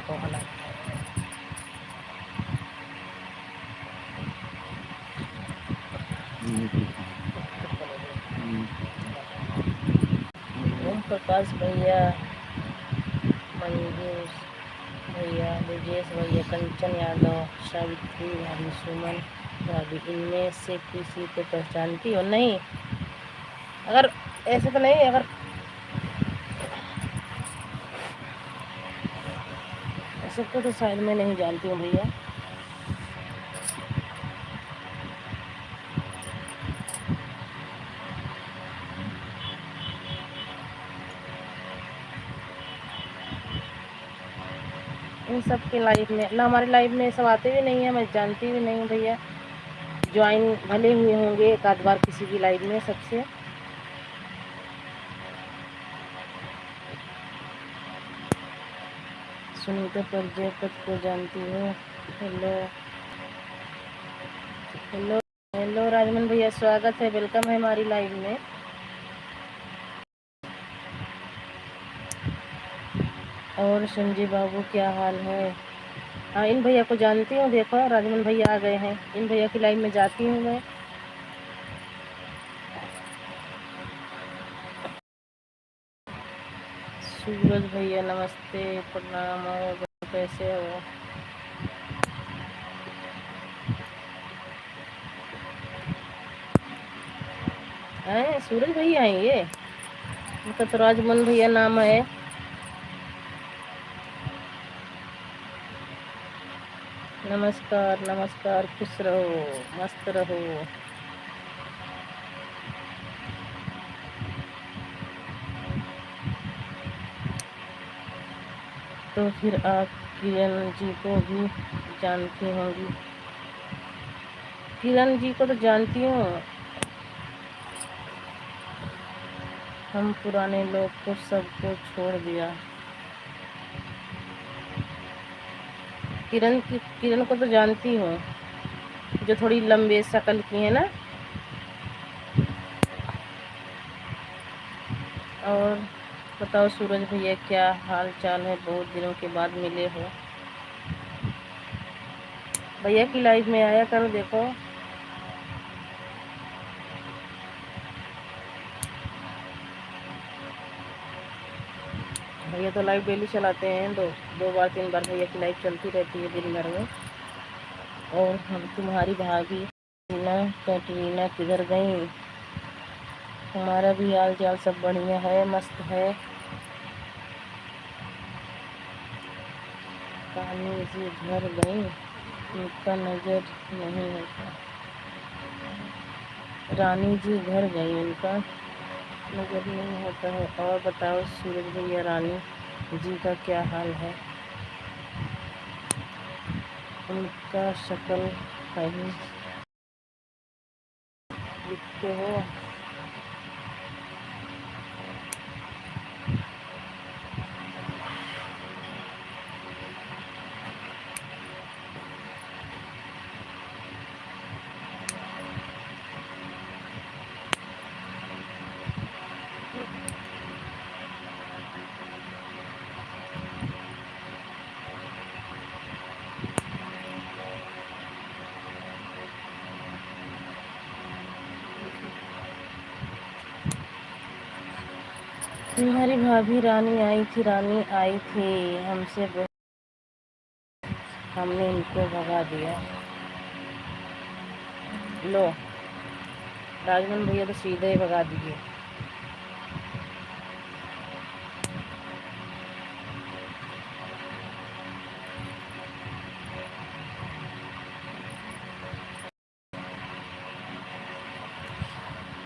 को हला। ओम प्रकाश भैया, मंजूस भैया, ब्रजेश भैया, कंचन यादव, सावित्री भाभी, सुमन भाभी, इनमें से किसी को पहचानती हो? नहीं, अगर ऐसे तो नहीं, अगर सबको तो शायद मैं नहीं जानती हूँ भैया। इन सब के लाइफ में ना, हमारी लाइफ में सब आते भी नहीं है, मैं जानती भी नहीं हूँ भैया। ज्वाइन भले हुए होंगे एक आध बार किसी की लाइफ में सबसे। सुनीता प्रजापत को जानती हो? हेलो हेलो हेलो राजमन भैया, स्वागत है, वेलकम है हमारी लाइव में। और संजय बाबू क्या हाल है? हाँ, इन भैया को जानती हूँ, देखो राजमन भैया आ गए हैं, इन भैया की लाइव में जाती हूँ मैं। सूरज भैया नमस्ते, प्रणाम, और कैसे हो? हैं सूरज भैया हैं ये? उनका तो राजमन भैया नाम है। नमस्कार नमस्कार, खुश रहो, मस्त रहो। तो फिर आप किरण जी को भी जानती होंगी? किरण जी को तो जानती हूँ। हम पुराने लोग को सबको छोड़ दिया। किरण को तो जानती हूँ, जो थोड़ी लंबे शक्ल की है ना। और बताओ सूरज भैया, क्या हाल चाल है? बहुत दिनों के बाद मिले हो। भैया की लाइफ में आया करो, देखो भैया तो लाइव डेली चलाते हैं, दो बार 3 बार भैया की लाइव चलती रहती है दिन भर में। और हम तुम्हारी भाभी कैटरीना किधर गई? हमारा भी हाल चाल सब बढ़िया है, मस्त है। रानी जी घर गई, उनका नजर नहीं होता। रानी जी घर गई, उनका नजर नहीं होता है। और बताओ सूरज भैया, रानी जी का क्या हाल है? उनका शक्ल कहीं दिखते हो? तुम्हारी भाभी रानी आई थी हमसे, हमने इनको भगा दिया। लो, राजमन भैया तो सीधे ही भगा दिए।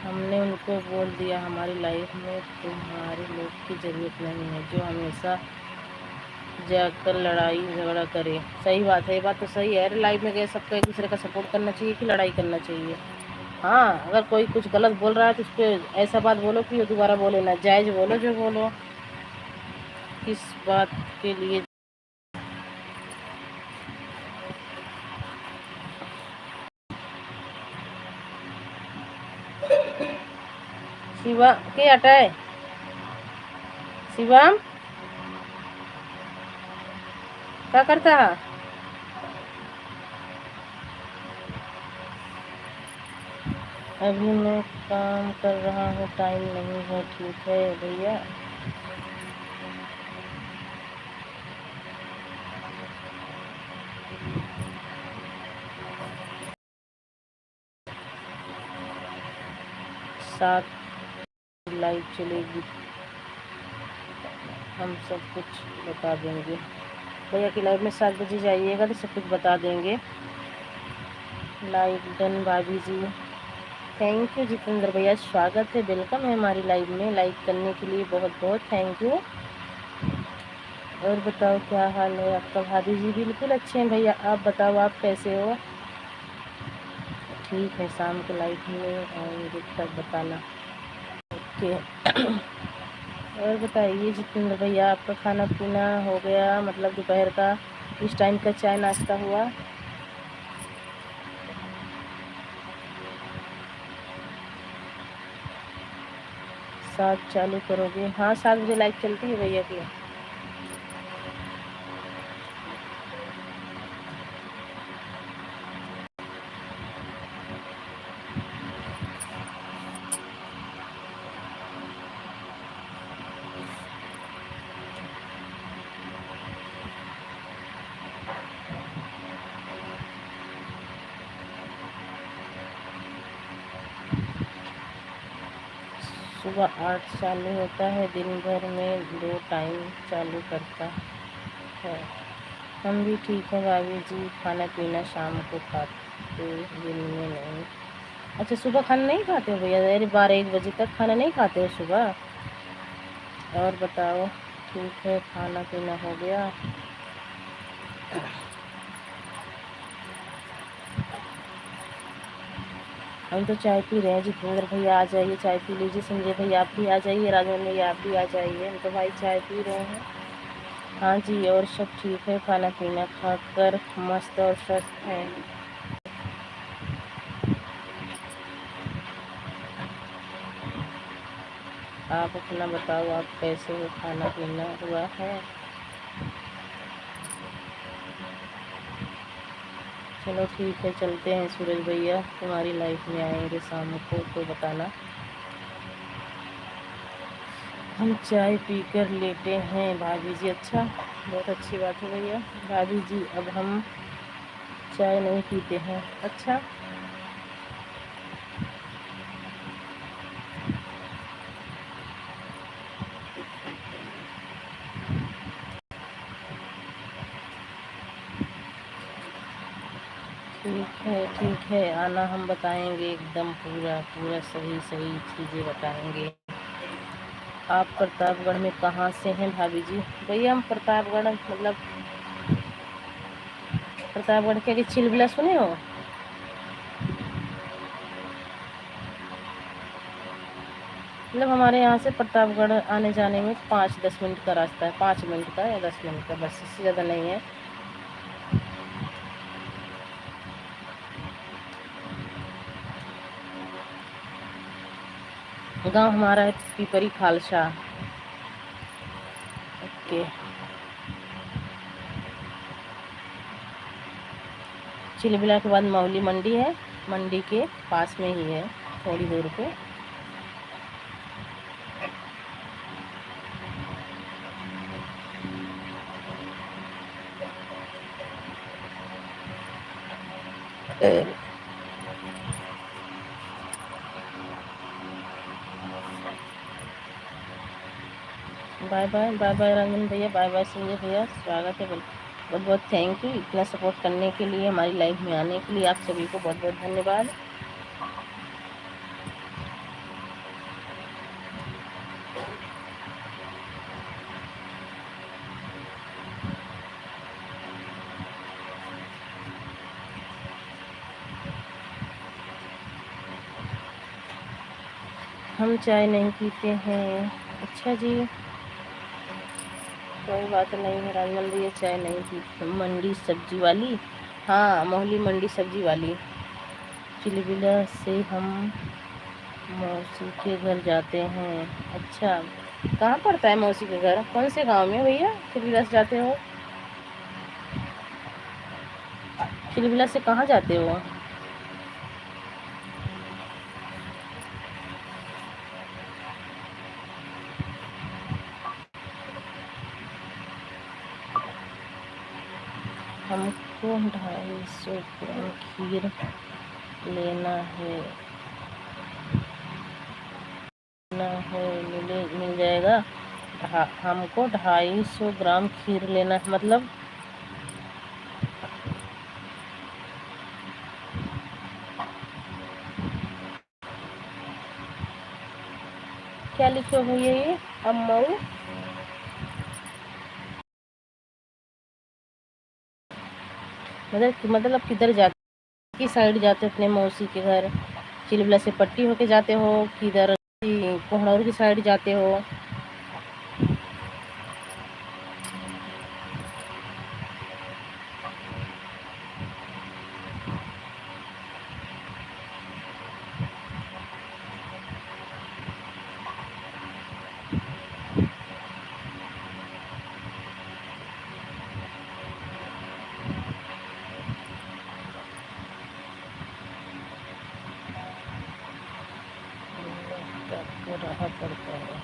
हमने उनको बोल दिया हमारी लाइफ में तुम्हारे लोग की ज़रूरत नहीं है, जो हमेशा जाकर लड़ाई झगड़ा करे। सही बात है, ये बात तो सही है। अरे लाइफ में गए सबको एक दूसरे का सपोर्ट करना चाहिए कि लड़ाई करना चाहिए? हाँ, अगर कोई कुछ गलत बोल रहा है तो उस पर ऐसा बात बोलो कि वो दोबारा बोले ना, जायज़ बोलो जो बोलो। किस बात के लिए? शिवा के हटाए? शिवम क्या करता है? अभी मैं काम कर रहा हूँ, टाइम नहीं है। ठीक है भैया। साथ लाइव चलेगी, हम सब कुछ बता देंगे। भैया की लाइव में 7 बजे जाइएगा तो सब कुछ बता देंगे। लाइव डन भाभी जी। थैंक यू जितेंद्र भैया, स्वागत है, वेलकम है हमारी लाइव में। लाइव करने के लिए बहुत बहुत थैंक यू। और बताओ क्या हाल है आपका? भाभी जी बिल्कुल अच्छे हैं भैया, आप बताओ आप कैसे हो? ठीक है, शाम को लाइव में आएंगे तब बताना। ओके। और बताइए जितेंद्र भैया, आपका खाना पीना हो गया? मतलब दोपहर का इस टाइम का चाय नाश्ता हुआ? 7 चालू करोगे? हाँ, 7 बजे लाइव चलती है भैया की। सुबह 8 चालू होता है, दिन भर में 2 टाइम चालू करता है। हम भी ठीक हैं भाभी जी, खाना पीना शाम को खाते, दिन में नहीं। अच्छा, सुबह खाना नहीं खाते हो भैया? अरे 12-1 बजे तक खाना नहीं खाते हो सुबह? और बताओ। ठीक है, खाना पीना हो गया? हम तो चाय पी रहे हैं। जितेंद्र भैया आ जाइए, चाय पी लीजिए। संजय भैया आप भी आ जाइए, राजन भैया आप भी आ जाइए। हम तो भाई चाय पी रहे हैं। हाँ जी, और सब ठीक है, खाना पीना खाकर मस्त और स्वस्थ हैं। आप अपना बताओ, आप कैसे हो? खाना पीना हुआ है? चलो ठीक है, चलते हैं। सूरज भैया तुम्हारी लाइफ में आएंगे शाम को तो बताना। हम चाय पीकर लेटे हैं भाभी जी। अच्छा, बहुत अच्छी बात है भैया। भाभी जी अब हम चाय नहीं पीते हैं। अच्छा, ठीक है, आना, हम बताएंगे एकदम पूरा पूरा सही सही चीज़ें बताएंगे। आप प्रतापगढ़ में कहाँ से हैं भाभी जी? भैया हम प्रतापगढ़ मतलब प्रतापगढ़ के चिलबिला सुने हो? मतलब हमारे यहाँ से प्रतापगढ़ आने जाने में 5-10 मिनट का रास्ता है। 5 मिनट का या 10 मिनट का, बस, इससे ज़्यादा नहीं है। गांव हमारा है पिपरी खालसा। ओके। चिलबिला के बाद मौली मंडी है, मंडी के पास में ही है, थोड़ी दूर पे। Bye bye, bye bye Ranjan भैया, बाय बाय संजय भैया, स्वागत है। बहुत बहुत थैंक यू इतना सपोर्ट करने के लिए, हमारी लाइफ में आने के लिए। आप सभी को बहुत बहुत धन्यवाद। हम चाय नहीं पीते हैं। अच्छा जी, कोई बात नहीं है राजमल भैया, चाय नहीं पीते। मंडी सब्जी वाली? हाँ, मोहली मंडी सब्जी वाली। चिलबिला से हम मौसी के घर जाते हैं। अच्छा, कहाँ पड़ता है मौसी के घर? कौन से गांव में भैया चिलबिला से जाते हो? चिलबिला से कहाँ जाते हो? हमको 250 ग्राम खीर लेना है मिल जाएगा? हमको 250 ग्राम खीर लेना है, मतलब क्या लिखे हो भैया ये? अम्मऊ मतलब किधर जाते, किस साइड जाते हो अपने मौसी के घर? चिलबिला से पट्टी होके जाते हो, किधर कोहनौर की साइड जाते हो? ककराहा पड़ता है,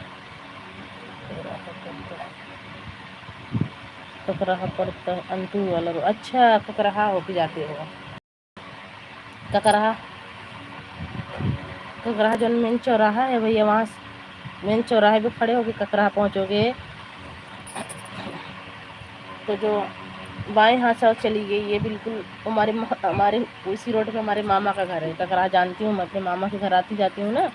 ककराहा पड़ता है अंतु वाला। अच्छा, ककराहा होके जाते हो? ककराहा, ककराहा जो मेन चौराहा है भैया, वहाँ मेन चौराहे पे खड़े होके ककराहा पहुँचोगे तो जो बाएं हाथ से चली गई, ये बिल्कुल हमारे उसी रोड पे हमारे मामा का घर है। ककराहा जानती हूँ, मैं अपने मामा के घर आती जाती हूँ ना।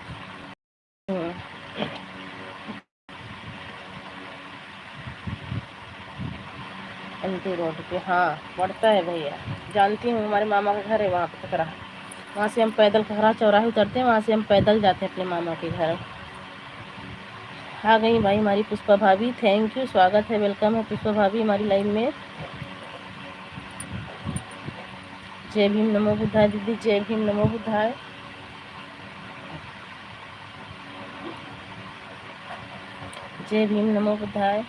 अंती रोड पे, हाँ पड़ता है भैया, जानती हूँ, हमारे मामा का घर है वहाँ पे ककराहा। वहाँ से हम पैदल ककराहा चौराहे उतरते हैं, वहाँ से हम पैदल जाते हैं अपने मामा के घर। आ गई भाई हमारी पुष्पा भाभी, थैंक यू, स्वागत है, वेलकम है पुष्पा भाभी हमारी लाइव में। जय भीम नमो बुद्धाय दीदी, जय भीम नमो बुद्धाय। जय भीम नमो बुद्धाय।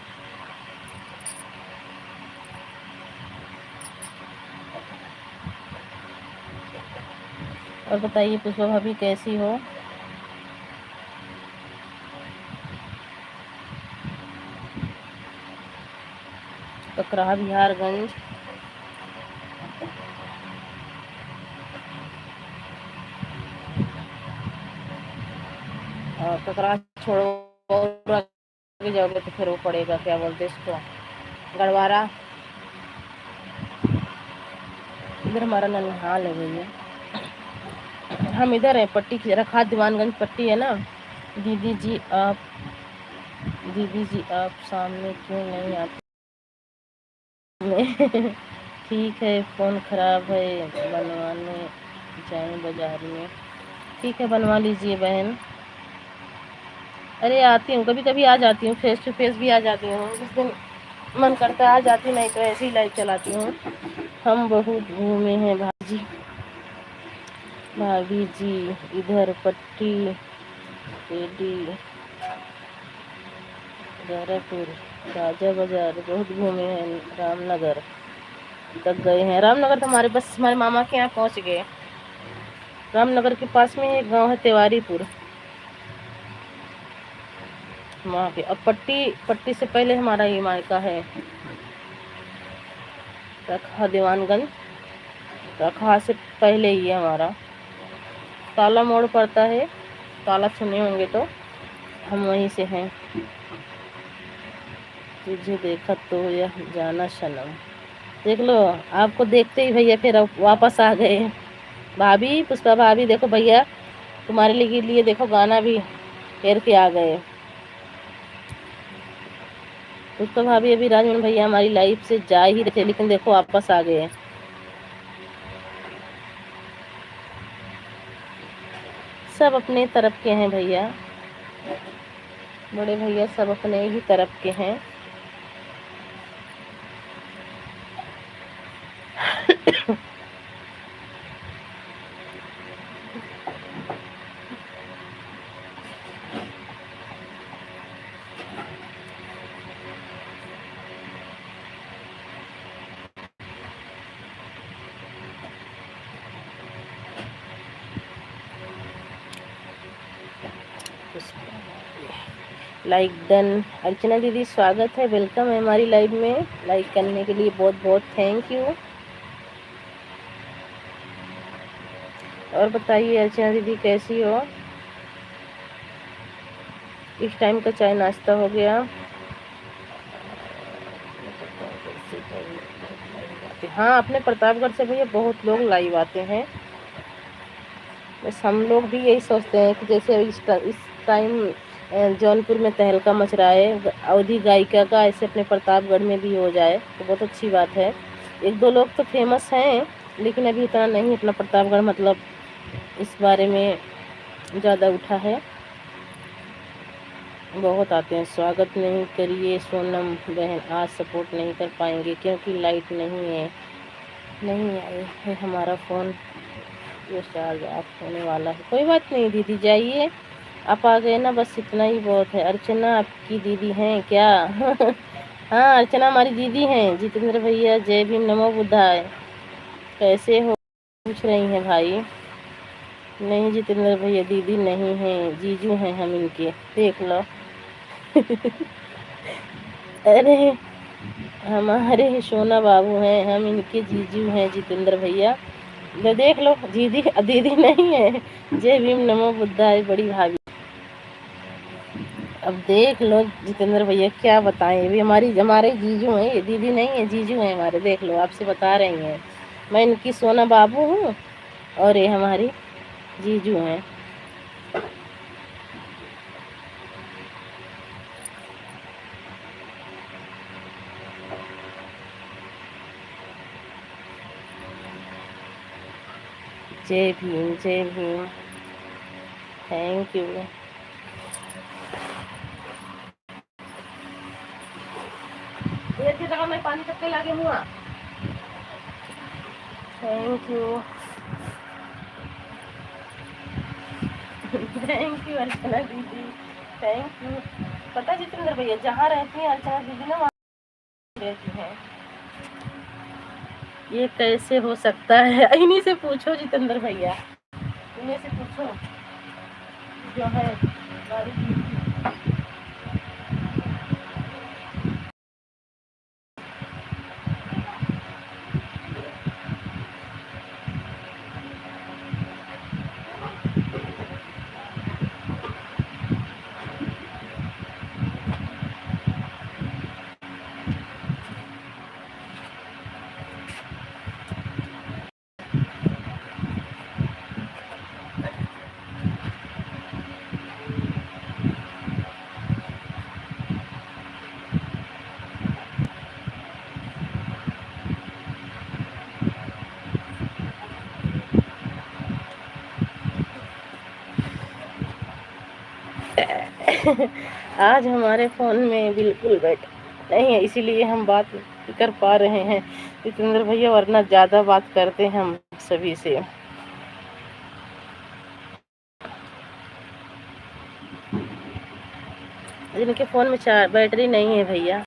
और बताइए पुष्पा भाभी कैसी हो? ककराहा बिहारगंज। ककराहा छोड़ो और आगे जाओगे तो फिर वो पड़ेगा, क्या बोलते इसको, गढ़वारा। इधर हमारा ननिहाल है भैया, हम इधर है पट्टी की रखा, दीवानगंज पट्टी है ना। दीदी जी आप सामने क्यों नहीं आते? ठीक है, फ़ोन ख़राब है, बनवाने जाएं बाज़ार में। ठीक है, बनवा लीजिए बहन। अरे आती हूँ, कभी कभी आ जाती हूँ, फेस टू फेस भी आ जाती हूँ, जिस दिन मन करता है आ जाती, नहीं तो ऐसे ही लाइव चलाती हूँ। हम बहुत घूमे हैं भाभी जी, इधर पट्टी, पेडी, दारापुर, राजा बाजार बहुत घूमे हैं। रामनगर तक गए हैं। रामनगर तो हमारे बस हमारे मामा के यहाँ पहुँच गए। रामनगर के पास में एक गांव है तिवारीपुर, वहाँ पे। अब पट्टी से पहले हमारा ये मायका है रखा दीवानगंज, रखा से पहले ही है हमारा। ताला मोड़ पड़ता है, ताला सुने होंगे तो, हम वहीं से हैं। तुझे देखा तो यह जाना सनम, देख लो, आपको देखते ही भैया फिर वापस आ गए। भाभी पुष्पा भाभी देखो भैया तुम्हारे लिए देखो गाना भी फेर के आ गए। पुष्पा भाभी अभी राजमन भैया हमारी लाइफ से जा ही रहे थे, लेकिन देखो वापस आ गए। सब अपने तरफ के हैं भैया, बड़े भैया सब अपने ही तरफ के हैं। Like done. अर्चना दीदी स्वागत है, वेलकम है हमारी लाइव में। लाइक करने के लिए बहुत बहुत थैंक यू। और बताइए अर्चना दीदी कैसी हो? इस टाइम का चाय नाश्ता हो गया? हाँ, अपने प्रतापगढ़ से भैया बहुत लोग लाइव आते हैं। बस हम लोग भी यही सोचते हैं कि जैसे इस टाइम जौनपुर में तहलका मच रहा है अवधी गायिका का, ऐसे अपने प्रतापगढ़ में भी हो जाए तो बहुत अच्छी बात है। एक दो लोग तो फेमस हैं, लेकिन अभी इतना नहीं अपना प्रतापगढ़ मतलब इस बारे में ज़्यादा उठा है। बहुत आते हैं। स्वागत नहीं करिए सोनम बहन, आज सपोर्ट नहीं कर पाएंगे क्योंकि लाइट नहीं है। नहीं आए है हमारा फ़ोन, ये चार्ज ऑफ होने वाला है। कोई बात नहीं दीदी, जाइए, आप आ गए ना, बस इतना ही बहुत है। अर्चना आपकी दीदी हैं क्या? हाँ, अर्चना हमारी दीदी हैं। जितेंद्र भैया जय भीम नमो बुद्धाय, कैसे हो पूछ रही हैं भाई? नहीं जितेंद्र भैया दीदी नहीं हैं, जीजू हैं हम इनके, देख लो। अरे हमारे सोना बाबू हैं, हम इनके जीजू हैं जितेंद्र भैया। लो देख लो, दीदी दीदी नहीं है। जय भीम नमो बुद्धाय बड़ी भाभी। अब देख लो जितेंद्र भैया क्या बताएं, भी हमारे जीजू हैं, ये दीदी नहीं है, जीजू हैं हमारे। देख लो, आपसे बता रही हैं, मैं इनकी सोना बाबू हूँ और ये हमारी जीजू हैं। जय भीम जय भीम, थैंक यू। मैं पानी तक लागे हुआ, थैंक यू। थैंक यू अर्चना दीदी, थैंक यू। पता जितेंद्र भैया जहाँ रहती हैं अर्चना दीदी ना, वहाँ रहती हैं। ये कैसे हो सकता है? इन्हीं से पूछो जितेंद्र भैया, इन्हीं से पूछो जो है हमारी दीदी। आज हमारे फ़ोन में बिल्कुल बैठ नहीं है, इसीलिए हम बात कर पा रहे हैं जितेंद्र भैया, वरना ज़्यादा बात करते हैं हम सभी से। जिनके फ़ोन में बैटरी नहीं है भैया,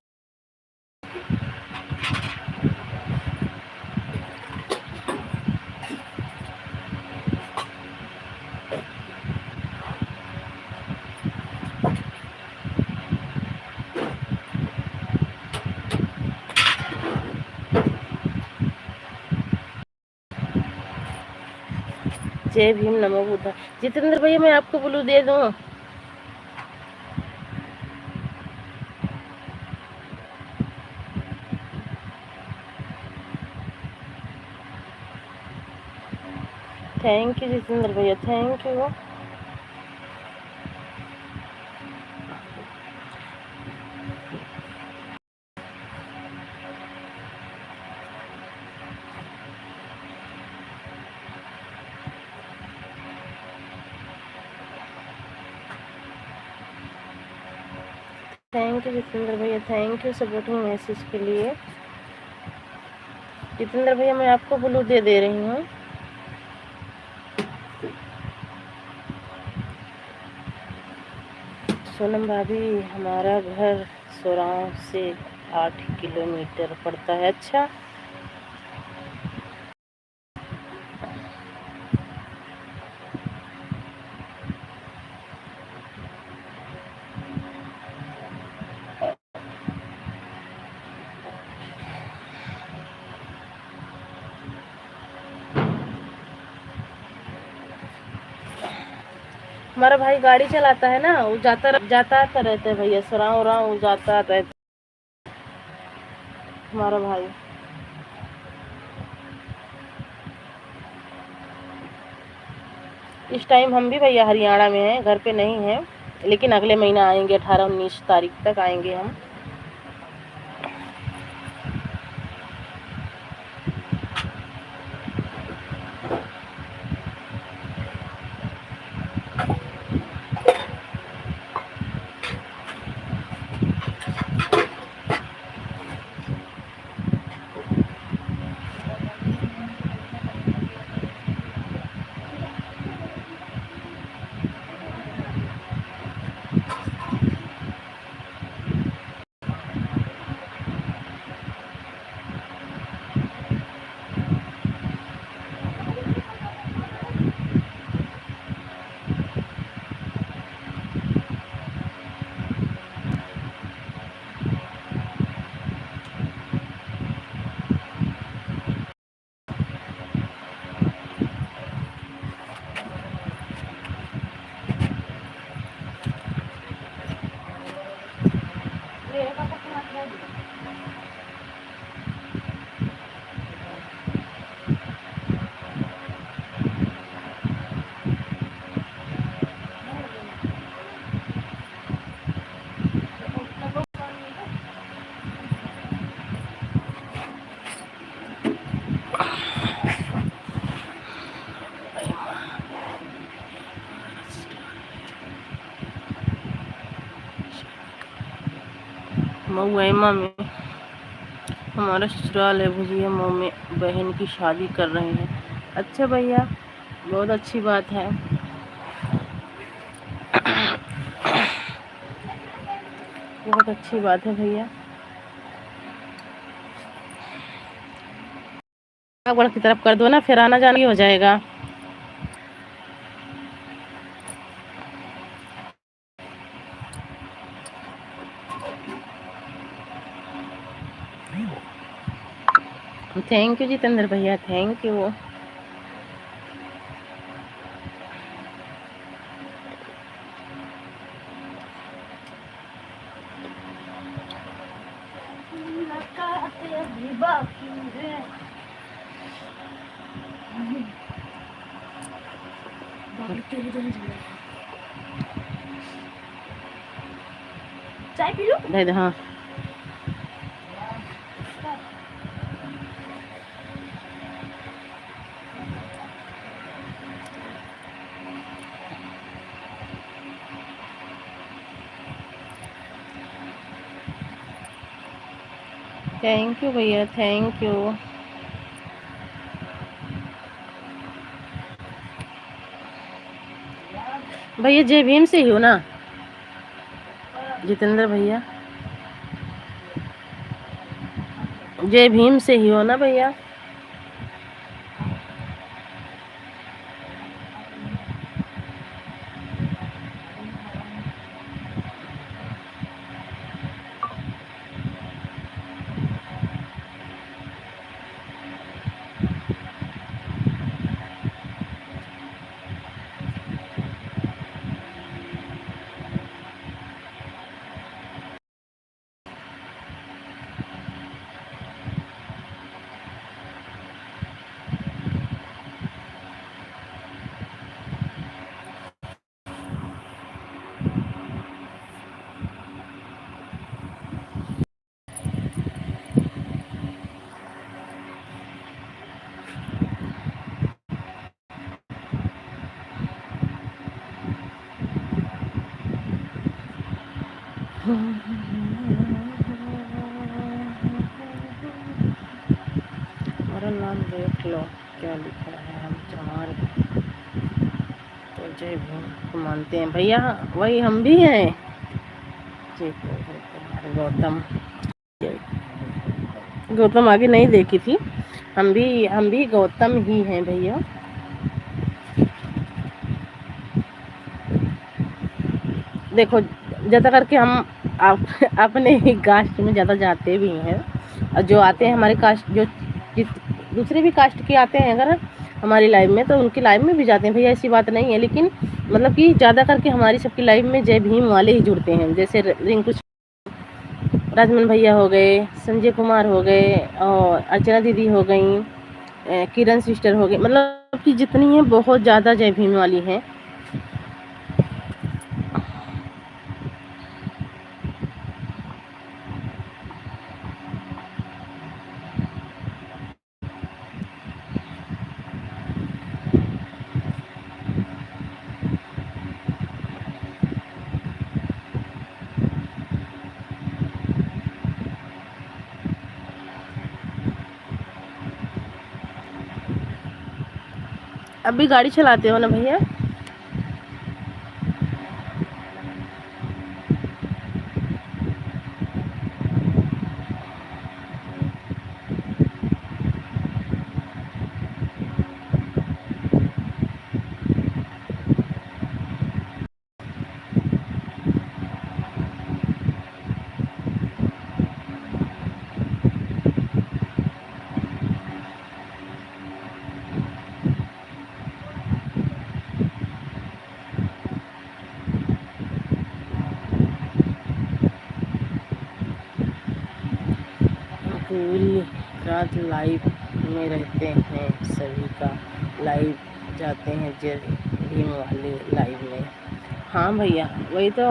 जय भीम नमो बुद्धा। जितेंद्र भैया मैं आपको ब्लू दे दूँ? थैंक यू जितेंद्र भैया, thank you. Thank you Jitendra भैया, थैंक यू सपोर्टिंग मैसेज के लिए। जितेंद्र भैया मैं आपको ब्लू दे रही हूँ। सोनम भाभी हमारा घर सोराव से 8 किलोमीटर पड़ता है। अच्छा, हमारा भाई गाड़ी चलाता है ना, वो जाता आता रहता है भैया, सराव उराव जाता आता है हमारा भाई। इस टाइम हम भी भैया हरियाणा में हैं, घर पे नहीं हैं, लेकिन अगले महीना आएंगे, 18-19 तारीख तक आएंगे हम। मऊमा में हमारा ससुराल है भुजिया, मऊ में बहन की शादी कर रहे हैं। अच्छा भैया, बहुत अच्छी बात है। बहुत अच्छी बात है भैया। आगरा की तरफ कर दो ना, फिर आना जाना हो जाएगा। थैंक यू जितेंद्र भैया, थैंक यू। चाय पी लो। दे दे, हाँ। थैंक यू भैया, थैंक यू। भैया जय भीम से ही हो ना जितेंद्र भैया? जय भीम से ही हो ना भैया? हमारा नाम देख लो क्या लिखा है, हम चमार तो जय भीम को मानते हैं भैया, वही हम भी हैं। गौतम गौतम आगे नहीं देखी थी, हम भी गौतम ही हैं भैया। देखो ज़्यादा करके हम अपने ही कास्ट में ज़्यादा जाते भी हैं, और जो आते हैं हमारे कास्ट, जो दूसरे भी कास्ट के आते हैं अगर, हमारी लाइव में, तो उनकी लाइव में भी जाते हैं भैया, ऐसी बात नहीं है। लेकिन मतलब कि ज़्यादा करके हमारी सबकी लाइव में जय भीम वाले ही जुड़ते हैं। जैसे रिंकू, राजमन भैया हो गए, संजय कुमार हो गए, और अर्चना दीदी हो गई, किरण सिस्टर हो गई, मतलब कि जितनी हैं बहुत ज़्यादा जय भीम वाली हैं। अभी गाड़ी चलाते हो ना भैया? पूरी रात लाइव में रहते हैं, सभी का लाइव जाते हैं जय भीम वाले लाइव में। हाँ भैया, वही तो।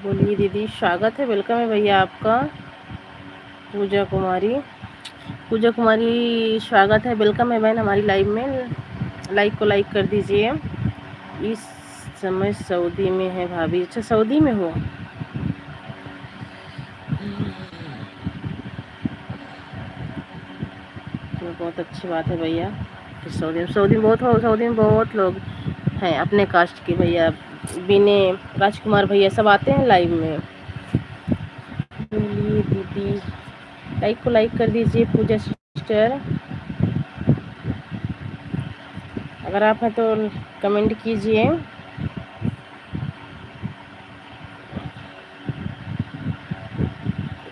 बोलिए दीदी, स्वागत है, वेलकम है भैया आपका। पूजा कुमारी, पूजा कुमारी स्वागत है, वेलकम है बहन हमारी लाइव में। लाइक को लाइक कर दीजिए। इस समय सऊदी में है भाभी। अच्छा, सऊदी में हो? तो बहुत अच्छी बात है भैया। सऊदी में बहुत हो, सऊदी में बहुत लोग हैं अपने कास्ट के भैया। बिने, राजकुमार भैया सब आते हैं लाइव में। बोलिए दीदी, लाइक को लाइक कर दीजिए। पूजा सिस्टर, अगर आप हैं तो कमेंट कीजिए।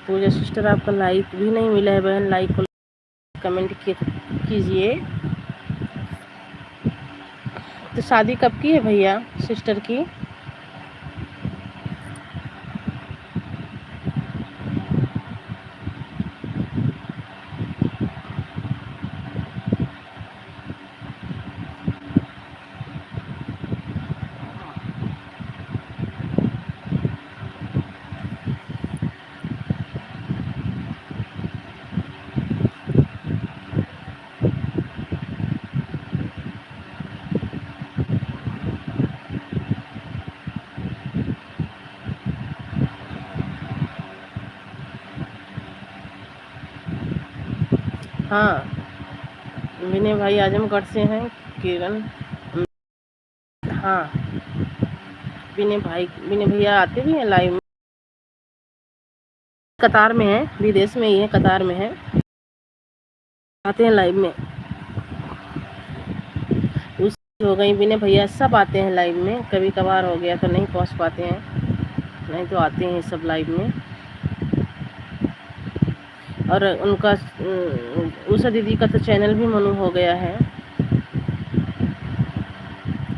पूजा सिस्टर, आपका लाइक भी नहीं मिला है बहन, लाइक को कमेंट कीजिए। तो शादी कब की है भैया सिस्टर की? हाँ, विनय भाई आजमगढ़ से हैं। किरण, हाँ, विनय भैया आते भी हैं लाइव में। कतार में है, विदेश में ही है, कतार में है, आते हैं लाइव में। उस हो गई, विनय भैया सब आते हैं लाइव में। कभी कभार हो गया तो नहीं पहुंच पाते हैं, नहीं तो आते हैं सब लाइव में। और उनका उषा दीदी का तो चैनल भी मनु हो गया है,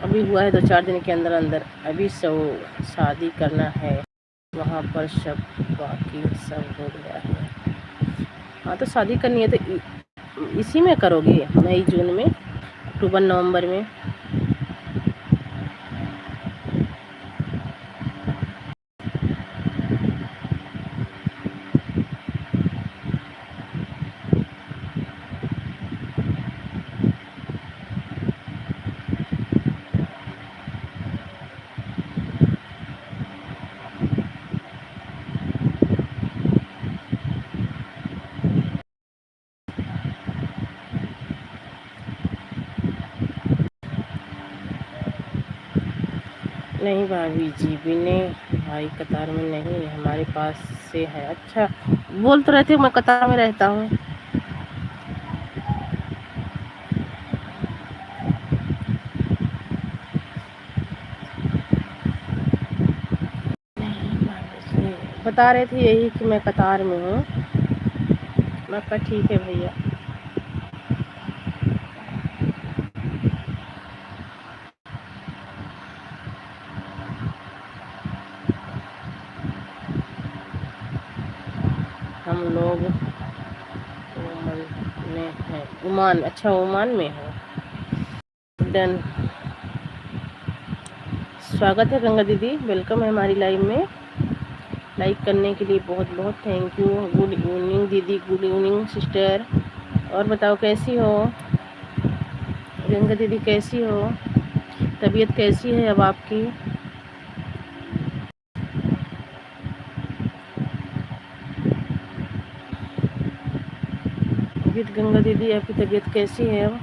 अभी हुआ है 2-4 दिन के अंदर अंदर। अभी शादी करना है वहाँ पर, सब बाकी सब हो गया है। हाँ, तो शादी करनी है तो इसी में करोगे, मई जून में, अक्टूबर नवंबर में? नहीं भाभी जी, विनय भाई कतार में नहीं, हमारे पास से है। अच्छा, बोल तो रहते हो मैं कतार में रहता हूँ। बता रहे थे यही कि मैं कतार में हूँ। मैं कहा ठीक है भैया। हम लोग ओमान में हैं। ओमान, अच्छा ओमान में है। डन। स्वागत है गंगा दीदी, वेलकम है हमारी लाइव में। लाइक करने के लिए बहुत बहुत थैंक यू। गुड इवनिंग दीदी, गुड इवनिंग सिस्टर। और बताओ कैसी हो गंगा दीदी, कैसी हो? तबीयत कैसी है अब आपकी? तबीयत गंगा दीदी, आपकी तबीयत कैसी है अब?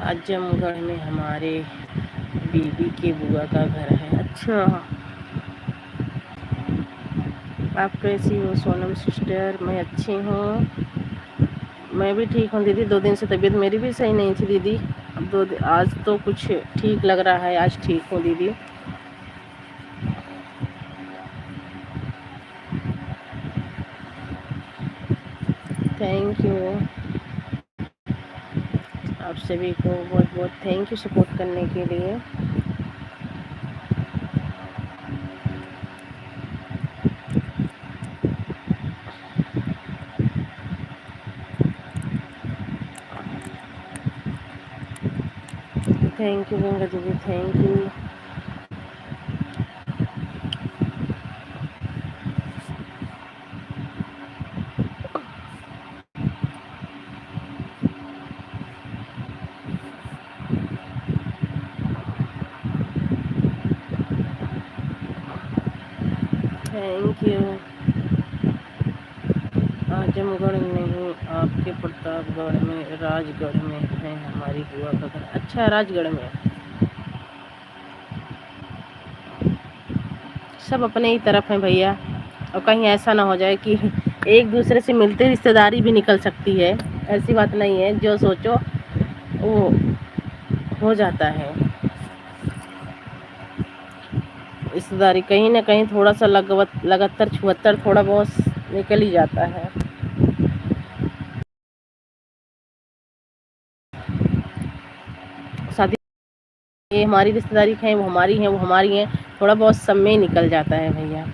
आजमगढ़ में हमारे बीबी के बुआ का घर है। अच्छा, आप कैसी हो सोनम सिस्टर? मैं अच्छी हूँ। मैं भी ठीक हूँ दीदी। 2 दिन से तबीयत मेरी भी सही नहीं थी दीदी। अब आज तो कुछ ठीक लग रहा है, आज ठीक हूँ दीदी। Thank you. आप सभी को बहुत बहुत थैंक यू सपोर्ट करने के लिए। थैंक यू गंगा दीदी, thank you. Thank you. Azamgarh नहीं, आपके प्रतापगढ़ में, राजगढ़ में है हमारी बुआ का घर। अच्छा, राजगढ़ में। सब अपने ही तरफ हैं भैया। और कहीं ऐसा ना हो जाए कि एक दूसरे से मिलते रिश्तेदारी भी निकल सकती है। ऐसी बात नहीं है, जो सोचो वो हो जाता है। रिश्तेदारी कहीं ना कहीं थोड़ा सा लगातार छुअत्तर थोड़ा बहुत निकल ही जाता है। शादी, ये हमारी रिश्तेदारी है, वो हमारी है, वो हमारी है, थोड़ा बहुत सब में ही निकल जाता है भैया।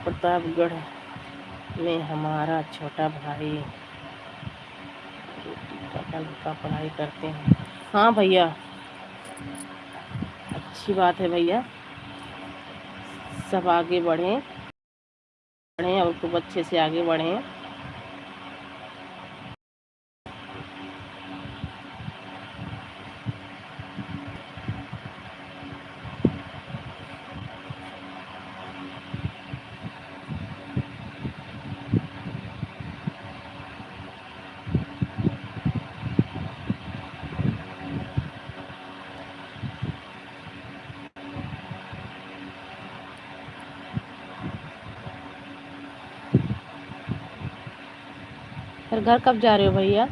प्रतापगढ़ में हमारा छोटा भाई का पढ़ाई करते हैं। हाँ भैया, अच्छी बात है भैया। सब आगे बढ़ें बढ़ें और खूब अच्छे से आगे बढ़ें। फिर घर कब जा रहे हो भैया?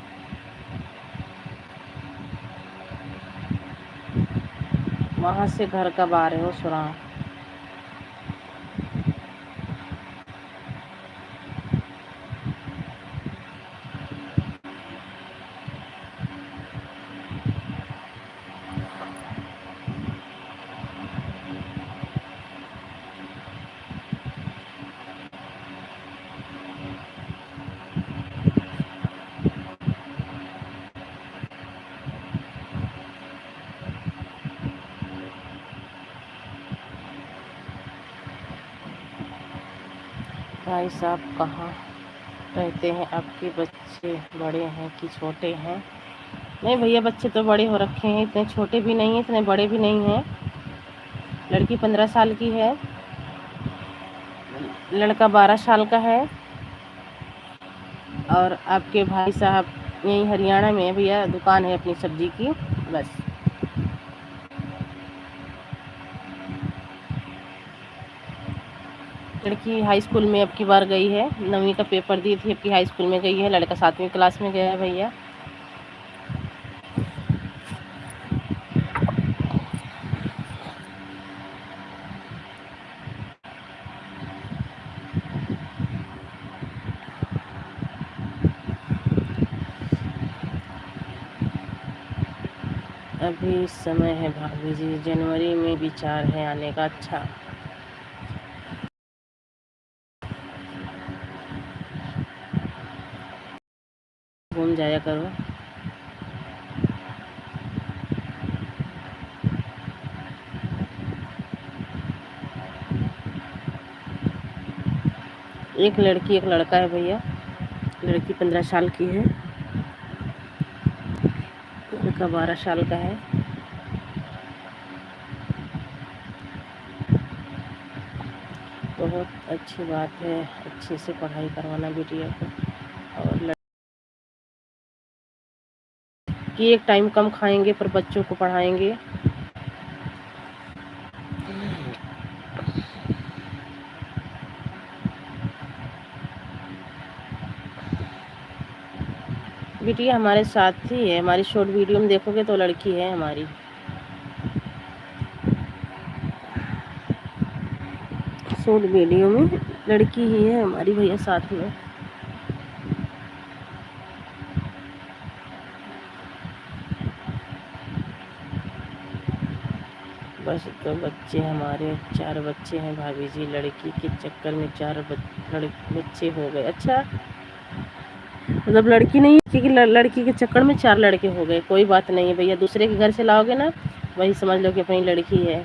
वहाँ से घर कब आ रहे हो सुराम? भाई साहब कहाँ रहते हैं? आपके बच्चे बड़े हैं कि छोटे हैं? नहीं भैया, बच्चे तो बड़े हो रखे हैं, इतने छोटे भी नहीं हैं, इतने बड़े भी नहीं हैं। लड़की 15 साल की है, लड़का 12 साल का है। और आपके भाई साहब यहीं हरियाणा में है भैया, दुकान है अपनी सब्जी की, बस। लड़की हाई स्कूल में अब की बार गई है, 9वीं का पेपर दी थी, अब की हाई स्कूल में गई है। लड़का 7वीं क्लास में गया है भैया। अभी समय है भाभी जी, जनवरी में विचार है आने का। अच्छा, घूम जाया करो। एक लड़की एक लड़का है भैया। लड़की 15 साल की है, लड़का 12 साल का है। बहुत अच्छी बात है, अच्छे से पढ़ाई करवाना बिटिया को। और लड़की एक टाइम कम खाएंगे पर बच्चों को पढ़ाएंगे। बिटिया हमारे साथ ही है, हमारी शॉर्ट वीडियो में देखोगे तो लड़की है हमारी। शॉर्ट वीडियो में लड़की ही है हमारी भैया साथ में। बस तो बच्चे हमारे 4 बच्चे हैं भाभी जी। लड़की के चक्कर में 4 बच्चे हो गए। अच्छा, मतलब लड़की नहीं है कि लड़की के चक्कर में 4 लड़के हो गए। कोई बात नहीं है भैया, दूसरे के घर से लाओगे ना, वही समझ लो कि अपनी लड़की है।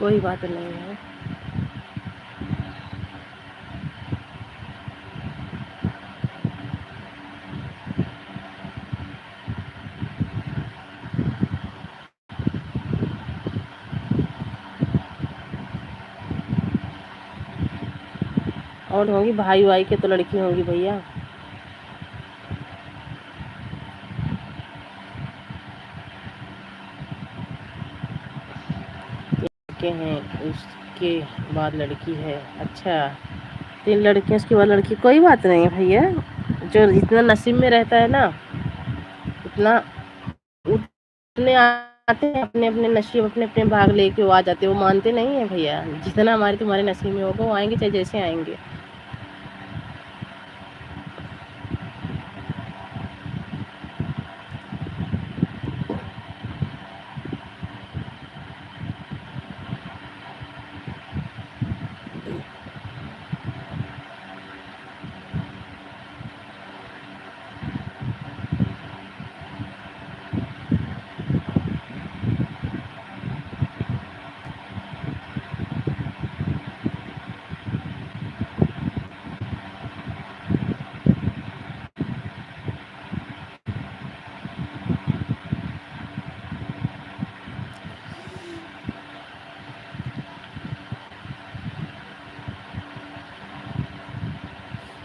कोई बात नहीं है। और होंगी भाई वाई के तो लड़की होंगी भैया। लड़के हैं उसके बाद लड़की है। अच्छा, 3 लड़के उसके बाद लड़की। कोई बात नहीं है भैया, जो जितना नसीब में रहता है ना उतना उतने आते हैं। अपने अपने नसीब अपने अपने भाग लेके वो आ जाते हैं। वो मानते नहीं है भैया। जितना हमारे तुम्हारे नसीब में होगा वो आएंगे, चाहे जैसे आएंगे।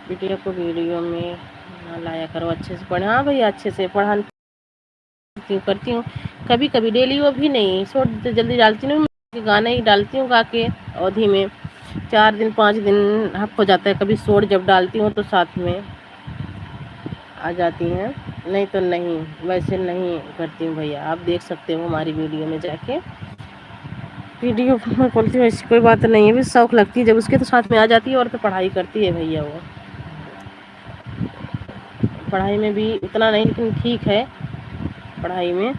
बिटिया को वीडियो में ना लाया करो, अच्छे से पढ़े। हाँ भैया, अच्छे से पढ़ाती हूँ, करती हूँ। कभी कभी डेली वो भी नहीं, शॉर्ट जल्दी डालती हूँ, गाना ही डालती हूँ गा के अवधि में। 4 दिन 5 दिन हक हो जाता है। कभी शॉर्ट जब डालती हूँ तो साथ में आ जाती हैं, नहीं तो नहीं, वैसे नहीं करती हूँ भैया। आप देख सकते हो हमारी वीडियो में जाके। वीडियो में बोलती हूँ ऐसी कोई बात नहीं है, भी शौक लगती है जब उसके तो साथ में आ जाती है। और तो पढ़ाई करती है भैया, वो पढ़ाई में भी उतना नहीं लेकिन ठीक है पढ़ाई में।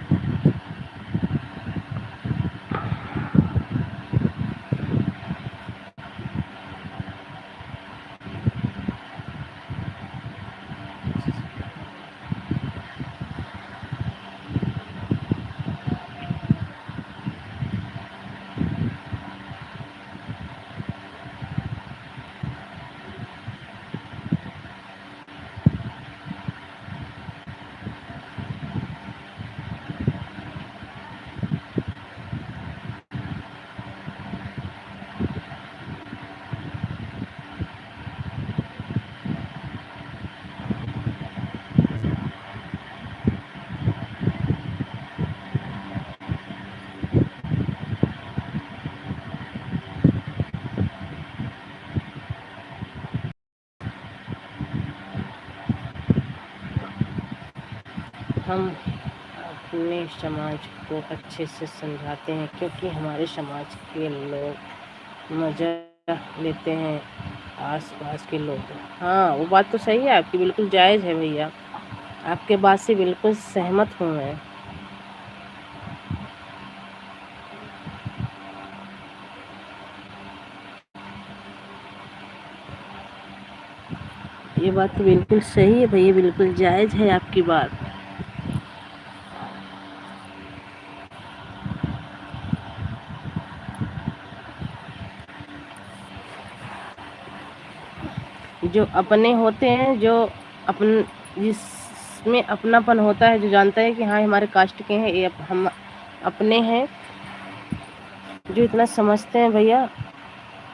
हम अपने समाज को अच्छे से समझाते हैं, क्योंकि हमारे समाज के लोग मज़ा लेते हैं, आसपास के लोग। हाँ, वो बात तो सही है आपकी, बिल्कुल जायज़ है भैया, आपके बात से बिल्कुल सहमत हूँ मैं। ये बात तो बिल्कुल सही है भैया, बिल्कुल जायज़ है आपकी बात। जो अपने होते हैं, जो अपन जिसमें अपनापन होता है, जो जानता है कि हाँ हमारे कास्ट के हैं, ये हम अपने हैं, जो इतना समझते हैं भैया,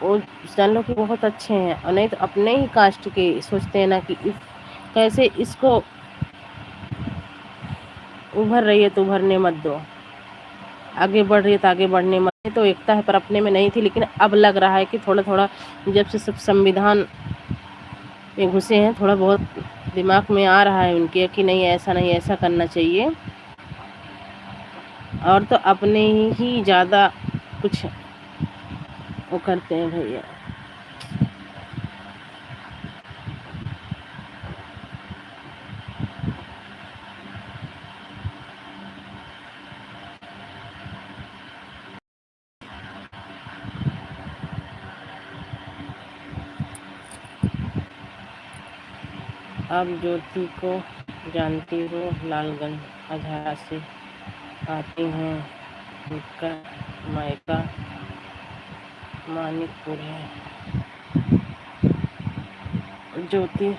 वो जान लो कि बहुत अच्छे हैं। और नहीं तो अपने ही कास्ट के सोचते हैं ना कि कैसे इसको उभर रही है तो उभरने मत दो, आगे बढ़ रही है तो आगे बढ़ने मत। तो एकता है पर अपने में नहीं थी, लेकिन अब लग रहा है कि थोड़ा थोड़ा जब से सब संविधान में घुसे हैं, थोड़ा बहुत दिमाग में आ रहा है उनके कि नहीं ऐसा नहीं, ऐसा करना चाहिए। और तो अपने ही ज़्यादा कुछ वो करते हैं भैया। आप ज्योति को जानती हो, लालगंज अझारा से आती हैं, उनका मायका मानिकपुर है। ज्योति,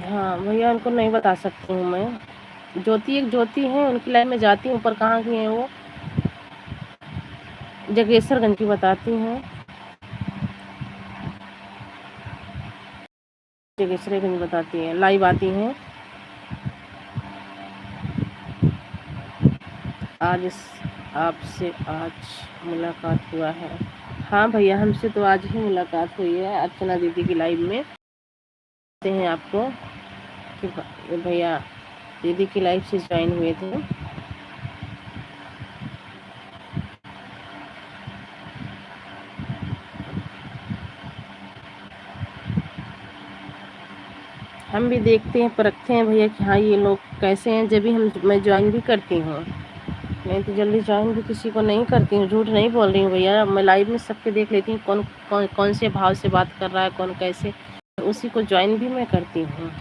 हाँ भैया उनको नहीं बता सकती हूँ मैं। ज्योति एक ज्योति है, उनकी लाइन में जाती हूँ, पर कहाँ की हैं वो, जगेसरगंज की बताती हैं, जगेसरगंज बताती हैं, लाइव आती हैं। आपसे आज मुलाकात हुआ है। हाँ भैया, हमसे तो आज ही मुलाकात हुई है, अर्चना दीदी की लाइव में। कहते हैं आपको कि भैया दीदी की लाइव से ज्वाइन हुए थे। हम भी देखते हैं, परखते हैं भैया कि हाँ ये लोग कैसे हैं, जब भी मैं ज्वाइन भी करती हूँ। नहीं तो जल्दी ज्वाइन भी किसी को नहीं करती हूँ, झूठ नहीं बोल रही हूँ भैया। मैं लाइव में सबके देख लेती हूँ, कौन कौन कौन से भाव से बात कर रहा है, कौन कैसे, उसी को ज्वाइन भी मैं करती हूँ।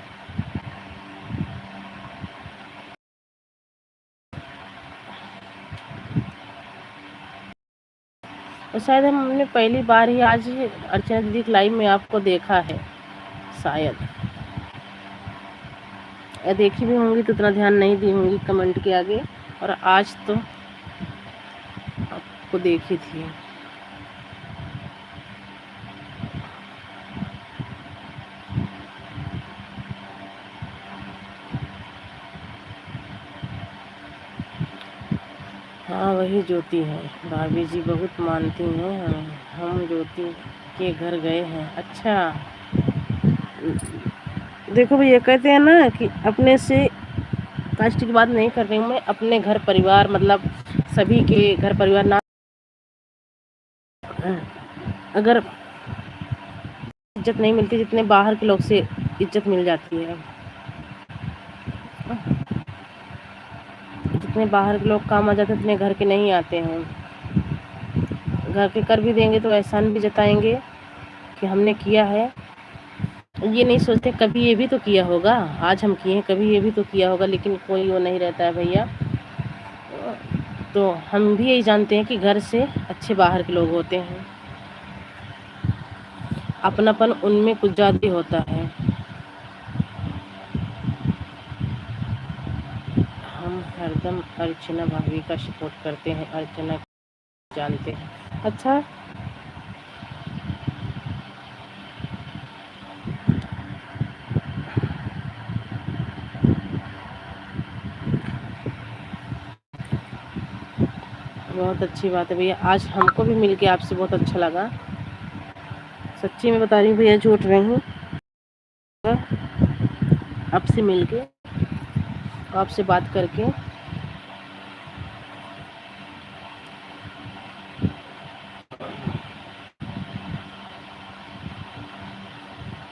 और शायद हमने पहली बार ही आज अर्चना दीदी की लाइव में आपको देखा है शायद, या देखी भी होंगी तो उतना ध्यान नहीं दी होंगी कमेंट के आगे, और आज तो आपको देखी थी। हाँ वही ज्योति है, भाभी जी बहुत मानती हैं हमें। हम ज्योति के घर गए हैं। अच्छा, देखो भैया कहते हैं ना कि अपने से कास्ट की बात नहीं कर रही हूँ मैं, अपने घर परिवार मतलब सभी के घर परिवार ना, अगर इज्जत नहीं मिलती जितने बाहर के लोग से इज्जत मिल जाती है। जितने बाहर के लोग काम आ जाते हैं उतने घर के नहीं आते हैं। घर के कर भी देंगे तो एहसान भी जताएंगे कि हमने किया है, ये नहीं सोचते कभी ये भी तो किया होगा, आज हम किए हैं कभी ये भी तो किया होगा, लेकिन कोई वो नहीं रहता है भैया। तो हम भी यही जानते हैं कि घर से अच्छे बाहर के लोग होते हैं, अपनापन उनमें कुछ ज़्यादा होता है। हम हरदम अर्चना भाभी का सपोर्ट करते हैं, अर्चना जानते हैं। अच्छा, बहुत अच्छी बात है भैया, आज हमको भी मिलके आपसे बहुत अच्छा लगा। सच्ची में बता रही हूँ भैया, झूठ नहीं। आपसे मिलके, आपसे बात करके।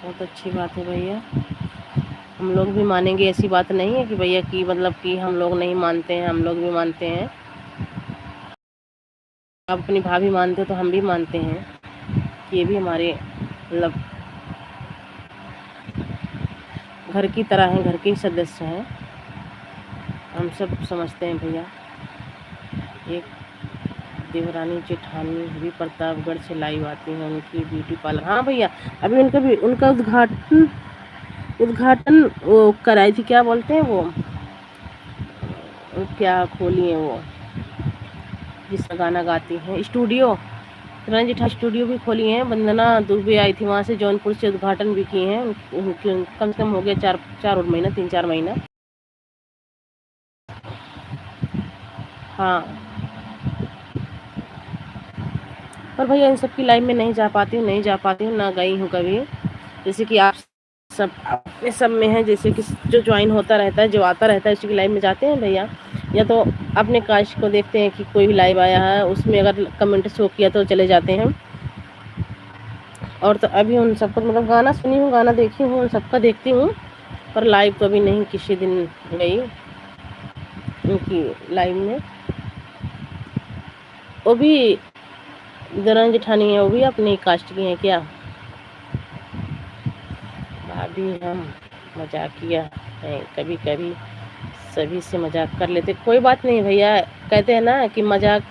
बहुत अच्छी बात है भैया, हम लोग भी मानेंगे, ऐसी बात नहीं है कि भैया कि मतलब कि हम लोग नहीं मानते हैं, हम लोग भी मानते हैं। आप अपनी भाभी मानते हो तो हम भी मानते हैं कि ये भी हमारे मतलब घर की तरह हैं, घर के सदस्य हैं, हम सब समझते हैं भैया। एक देवरानी जेठानी भी प्रतापगढ़ से लाइव आती हैं, उनकी ब्यूटी पार्लर। हाँ भैया, अभी उनका भी उनका उद्घाटन वो कराई थी, क्या बोलते हैं वो क्या खोली है वो जिसमें गाना गाती हैं, स्टूडियो। रंजित स्टूडियो भी खोली हैं। वंदना दुबे आई थी वहाँ से, जौनपुर से उद्घाटन भी किए हैं। कम से कम हो गया 4 और महीना, 3-4 महीना। हाँ, पर भैया इन सब की लाइफ में नहीं जा पाती हूँ, नहीं जा पाती हूँ, ना गई हूँ कभी। जैसे कि आप सब अपने सब में हैं, जैसे कि जो ज्वाइन होता रहता है, जो आता रहता है, उसकी लाइफ में जाते हैं भैया। या तो अपने कास्ट को देखते हैं कि कोई भी लाइव आया है, उसमें अगर कमेंट शो किया तो चले जाते हैं। और तो अभी उन सबको मतलब गाना सुनी हूँ, गाना देखी हूँ, उन सबका देखती हूँ, पर लाइव तो अभी नहीं किसी दिन गई उनकी लाइव में। वो भी दरन जेठानी है, वो भी अपनी कास्ट की हैं क्या? भाभी हम मजाकिया हैं, कभी कभी सभी से मजाक कर लेते। कोई बात नहीं भैया, कहते हैं ना कि मजाक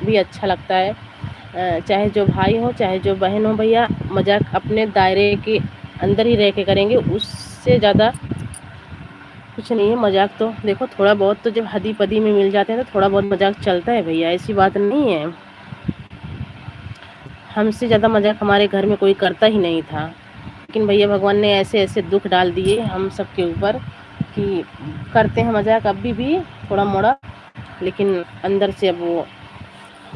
भी अच्छा लगता है। चाहे जो भाई हो, चाहे जो बहन हो भैया, मजाक अपने दायरे के अंदर ही रह के करेंगे, उससे ज़्यादा कुछ नहीं है। मजाक तो देखो थोड़ा बहुत तो जब हदी पदी में मिल जाते हैं तो थोड़ा बहुत मजाक चलता है भैया, ऐसी बात नहीं है। हमसे ज़्यादा मजाक हमारे घर में कोई करता ही नहीं था, लेकिन भैया भगवान ने ऐसे ऐसे दुख डाल दिए हम सब के ऊपर कि करते हैं मजाक अभी भी थोड़ा मोड़ा, लेकिन अंदर से अब वो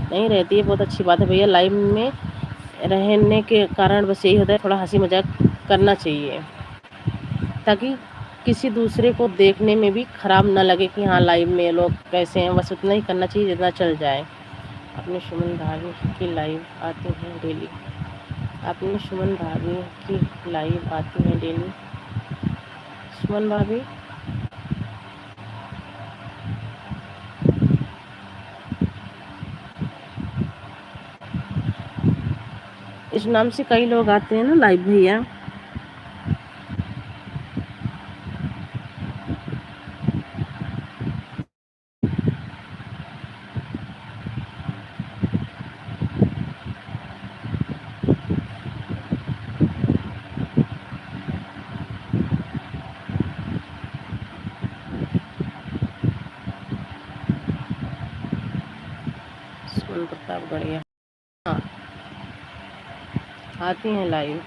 नहीं रहती है। बहुत अच्छी बात है भैया, लाइफ में रहने के कारण बस यही होता है, थोड़ा हंसी मजाक करना चाहिए, ताकि किसी दूसरे को देखने में भी ख़राब ना लगे कि हाँ लाइव में लोग कैसे हैं। बस उतना ही करना चाहिए जितना चल जाए। अपने सुमन भाभी की लाइव आती हैं डेली, अपने सुमन भाभी की लाइव आती हैं डेली। सुमन भाभी इस नाम से कई लोग आते हैं ना लाइव भैया। सुमन प्रतापगढ़, हाँ आती हैं लाइव।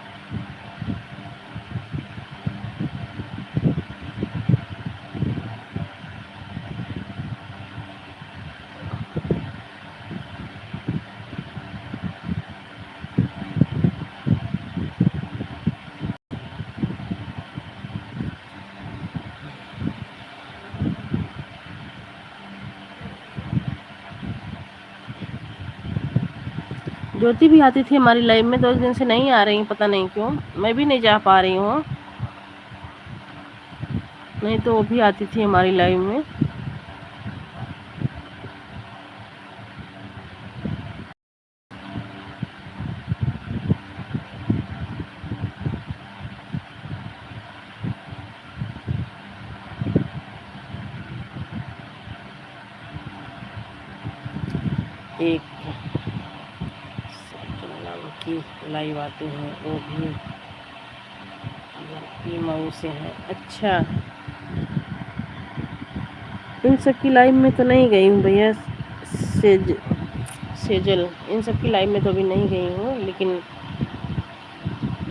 ज्योति भी आती थी हमारी लाइव में, 2 दिन से नहीं आ रही, पता नहीं क्यों, मैं भी नहीं जा पा रही हूँ, नहीं तो वो भी आती थी हमारी लाइव में। एक नाम की लाइव आती हैं, वो भी मऊ से हैं। अच्छा, इन सब की लाइव में तो नहीं गई हूँ भैया। सेजल, इन सब की लाइव में तो अभी नहीं गई हूँ, लेकिन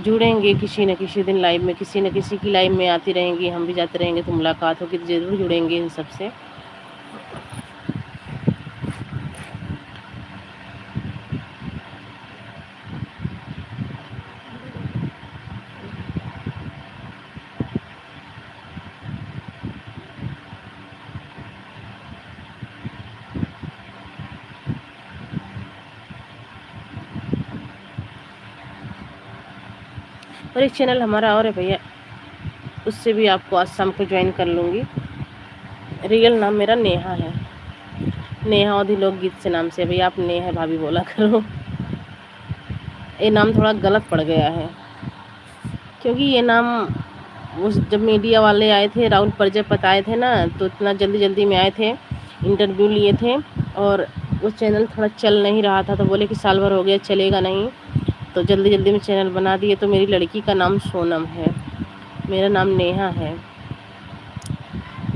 जुड़ेंगे किसी न किसी दिन लाइव में, किसी न किसी की लाइव में आती रहेंगी, हम भी जाते रहेंगे, तो मुलाकात होगी तो ज़रूर जुड़ेंगे इन सब से। और एक चैनल हमारा और है भैया, उससे भी आपको आज शाम को ज्वाइन कर लूँगी। रियल नाम मेरा नेहा है, नेहा औधी लोकगीत से नाम से। भैया आप नेहा भाभी बोला करो, ये नाम थोड़ा गलत पड़ गया है, क्योंकि ये नाम उस जब मीडिया वाले आए थे, राहुल प्रजापत आए थे ना, तो इतना जल्दी जल्दी में आए थे, इंटरव्यू लिए थे, और वो चैनल थोड़ा चल नहीं रहा था, तो बोले कि साल भर हो गया चलेगा नहीं, तो जल्दी जल्दी में चैनल बना दिए। तो मेरी लड़की का नाम सोनम है, मेरा नाम नेहा है।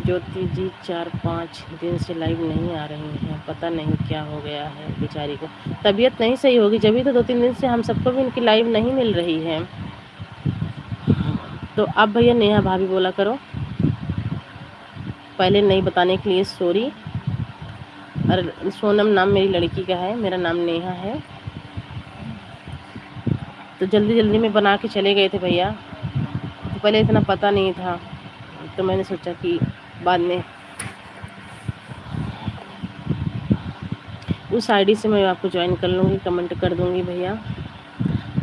ज्योति जी 4-5 दिन से लाइव नहीं आ रही हैं, पता नहीं क्या हो गया है बेचारी को, तबीयत नहीं सही होगी जब भी तो 2-3 दिन से हम सबको भी इनकी लाइव नहीं मिल रही है। तो आप भैया नेहा भाभी बोला करो, पहले नहीं बताने के लिए सॉरी। और सोनम नाम मेरी लड़की का है, मेरा नाम नेहा है। तो जल्दी जल्दी में बना के चले गए थे भैया, तो पहले इतना पता नहीं था, तो मैंने सोचा कि बाद में उस आईडी से मैं आपको ज्वाइन कर लूँगी, कमेंट कर दूँगी भैया।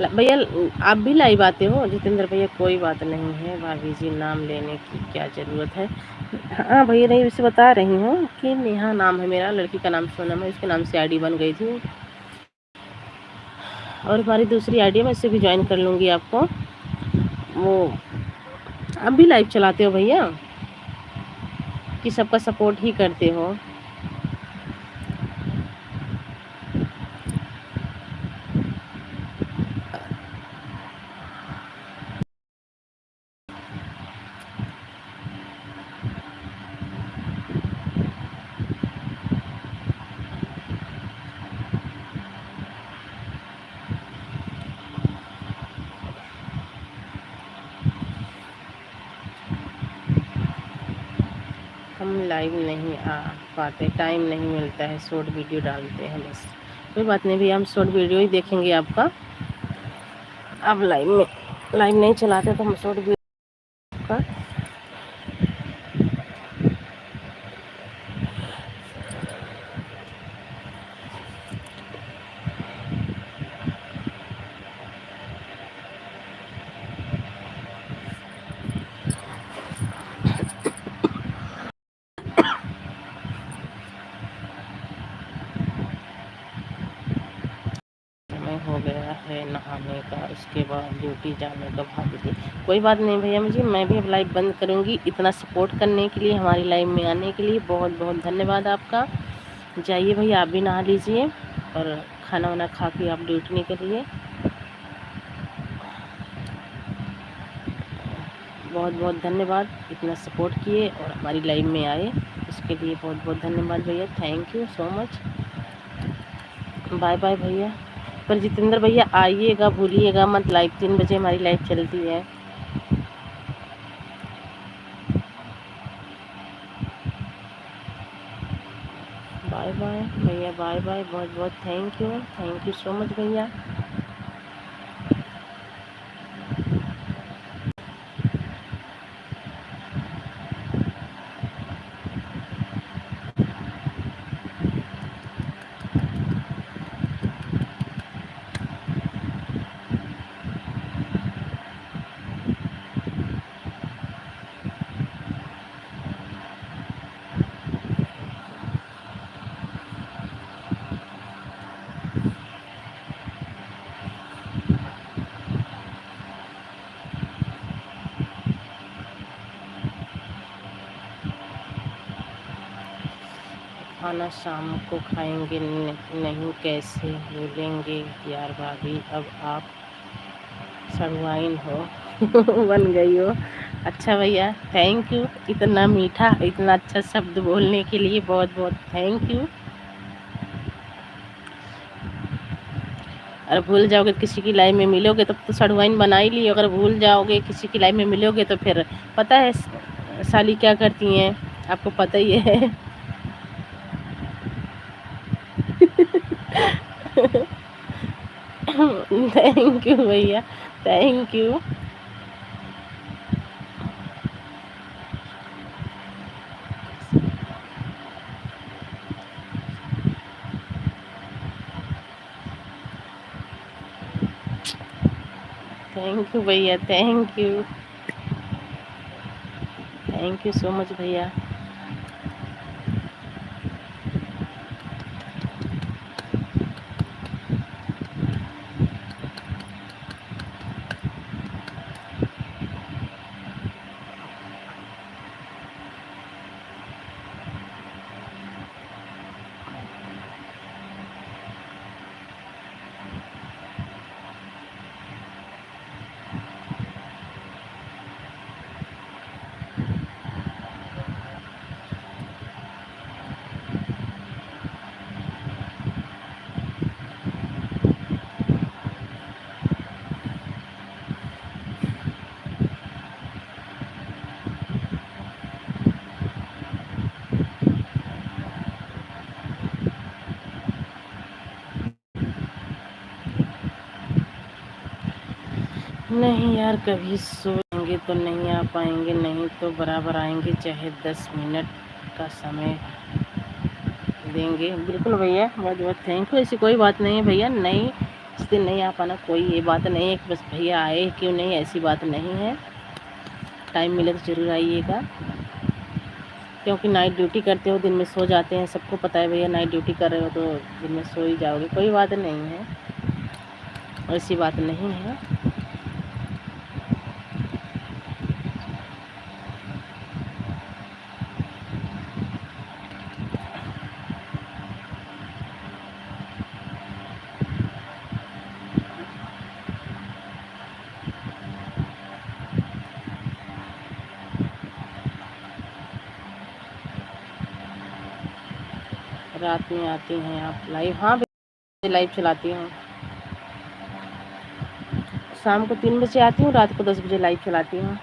भैया आप भी लाइव आते हो जितेंद्र भैया? कोई बात नहीं है भाभी जी, नाम लेने की क्या ज़रूरत है। हाँ भैया, नहीं वैसे बता रही हूँ कि नेहा नाम है मेरा, लड़की का नाम सोनम है, उसके नाम से आईडी बन गई थी। और हमारी दूसरी आईडी है, मैं इससे भी ज्वाइन कर लूँगी आपको। वो आप भी लाइव चलाते हो भैया कि सबका सपोर्ट ही करते हो? हम लाइव नहीं आ पाते, टाइम नहीं मिलता है, शॉर्ट वीडियो डालते हैं बस। कोई बात नहीं भैया, हम शॉर्ट वीडियो ही देखेंगे आपका। आप लाइव नहीं चलाते तो हम शॉर्ट वीडियो का। हो गया है नहाने का, उसके बाद ड्यूटी जाने का भाभी जी। कोई बात नहीं भैया, मुझे मैं भी अब लाइव बंद करूँगी। इतना सपोर्ट करने के लिए, हमारी लाइव में आने के लिए बहुत बहुत धन्यवाद आपका। जाइए भैया आप भी नहा लीजिए और खाना वाना खा के आप ड्यूटी निकलिए। बहुत बहुत धन्यवाद, इतना सपोर्ट किए और हमारी लाइव में आए, उसके लिए बहुत बहुत धन्यवाद भैया। Thank you so much. Bye bye भैया। पर जितेंद्र भैया आइएगा, भूलिएगा मत, लाइव 3 बजे हमारी लाइव चलती है। बाय बाय भैया, बाय बाय, बहुत बहुत थैंक यू सो मच भैया। खाना शाम को खाएंगे, नहीं कैसे भूलेंगे यार भाभी, अब आप सड़वाइन हो बन गई हो। अच्छा भैया, थैंक यू, इतना मीठा इतना अच्छा शब्द बोलने के लिए बहुत बहुत थैंक यू। अगर भूल जाओगे किसी की लाइफ में मिलोगे तब तो सड़वाइन बना ही ली, अगर भूल जाओगे किसी की लाइफ में मिलोगे तो फिर पता है साली क्या करती हैं, आपको पता ही है थैंक यू भैया, थैंक यू। थैंक यू भैया, थैंक यू सो मच भैया। नहीं यार, कभी सोएंगे तो नहीं आ पाएंगे, नहीं तो बराबर आएंगे, चाहे 10 मिनट का समय देंगे। बिल्कुल भैया, बहुत बहुत थैंक यू। ऐसी कोई बात नहीं है भैया, नहीं इस दिन नहीं आ पाना कोई ये बात नहीं है कि बस भैया आए क्यों नहीं, ऐसी बात नहीं है। टाइम मिले तो ज़रूर आइएगा, क्योंकि नाइट ड्यूटी करते हो, दिन में सो जाते हैं, सबको पता है भैया। नाइट ड्यूटी कर रहे हो तो दिन में सो ही जाओगे, कोई बात नहीं है, ऐसी बात नहीं है। रात में आती हैं आप लाइव? हाँ भैया, लाइव चलाती हूँ। शाम को 3 बजे आती हूँ, रात को 10 बजे लाइव चलाती हूँ।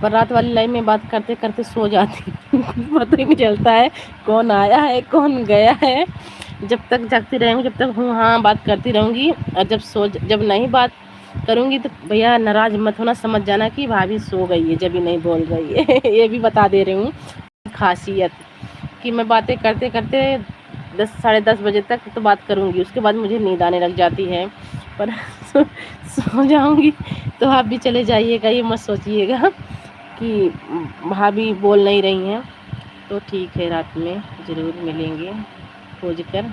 पर रात वाली लाइव में बात करते करते सो जाती हूँ पता ही नहीं चलता है कौन आया है कौन गया है। जब तक जागती रहूँगी, जब तक हूँ हाँ बात करती रहूँगी, और जब नहीं बात करूँगी तो भैया नाराज मत होना, समझ जाना कि भाभी सो गई है, जब भी नहीं बोल रही है ये भी बता दे रही हूँ खासियत, कि मैं बातें करते करते 10 साढ़े 10 बजे तक तो बात करूँगी, उसके बाद मुझे नींद आने लग जाती है। पर सो जाऊँगी तो आप भी चले जाइएगा, ये मत सोचिएगा कि भाभी बोल नहीं रही हैं। तो ठीक है, रात में ज़रूर मिलेंगे खोज कर।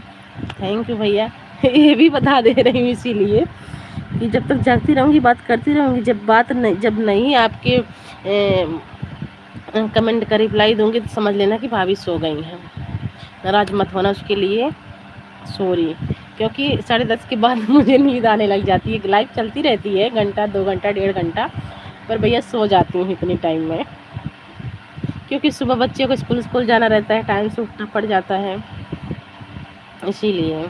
थैंक यू भैया ये भी बता दे रही हूँ इसीलिए कि जब तक जागती रहूँगी बात करती रहूँगी, जब नहीं आपके कमेंट का रिप्लाई दूँगी तो समझ लेना कि भाभी सो गई हैं। नाराज मत होना उसके लिए, सॉरी, क्योंकि 10:30 के बाद मुझे नींद आने लग जाती है। लाइव चलती रहती है घंटा 2 घंटा 1.5 घंटा, पर भैया सो जाती हूँ इतनी टाइम में, क्योंकि सुबह बच्चे को स्कूल जाना रहता है, टाइम से उठना पड़ जाता है, इसीलिए।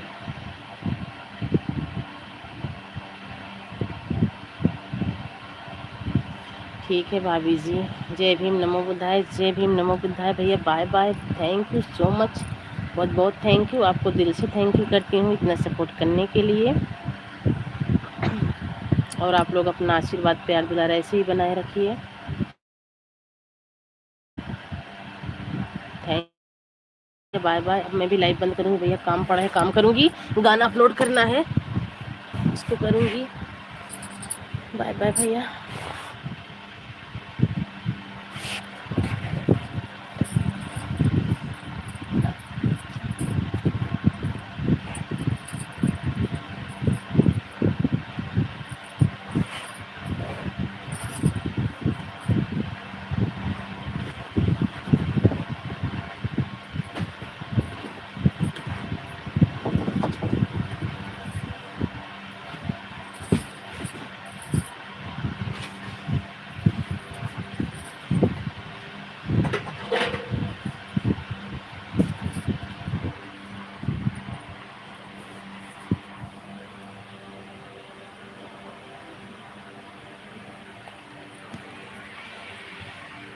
ठीक है भाभी जी, जय भीम नमो बुद्धाय, जय भीम नमो बुद्धाय। भैया bye bye, thank you so much, बहुत बहुत थैंक यू, आपको दिल से थैंक यू करती हूँ इतना सपोर्ट करने के लिए। और आप लोग अपना आशीर्वाद प्यार दुलार ऐसे ही बनाए रखिए। Thank you, bye bye. अब मैं भी लाइव बंद करूँगी भैया, काम पड़ा है, काम करूँगी, गाना अपलोड करना है, उसको करूँगी। बाय बाय भैया।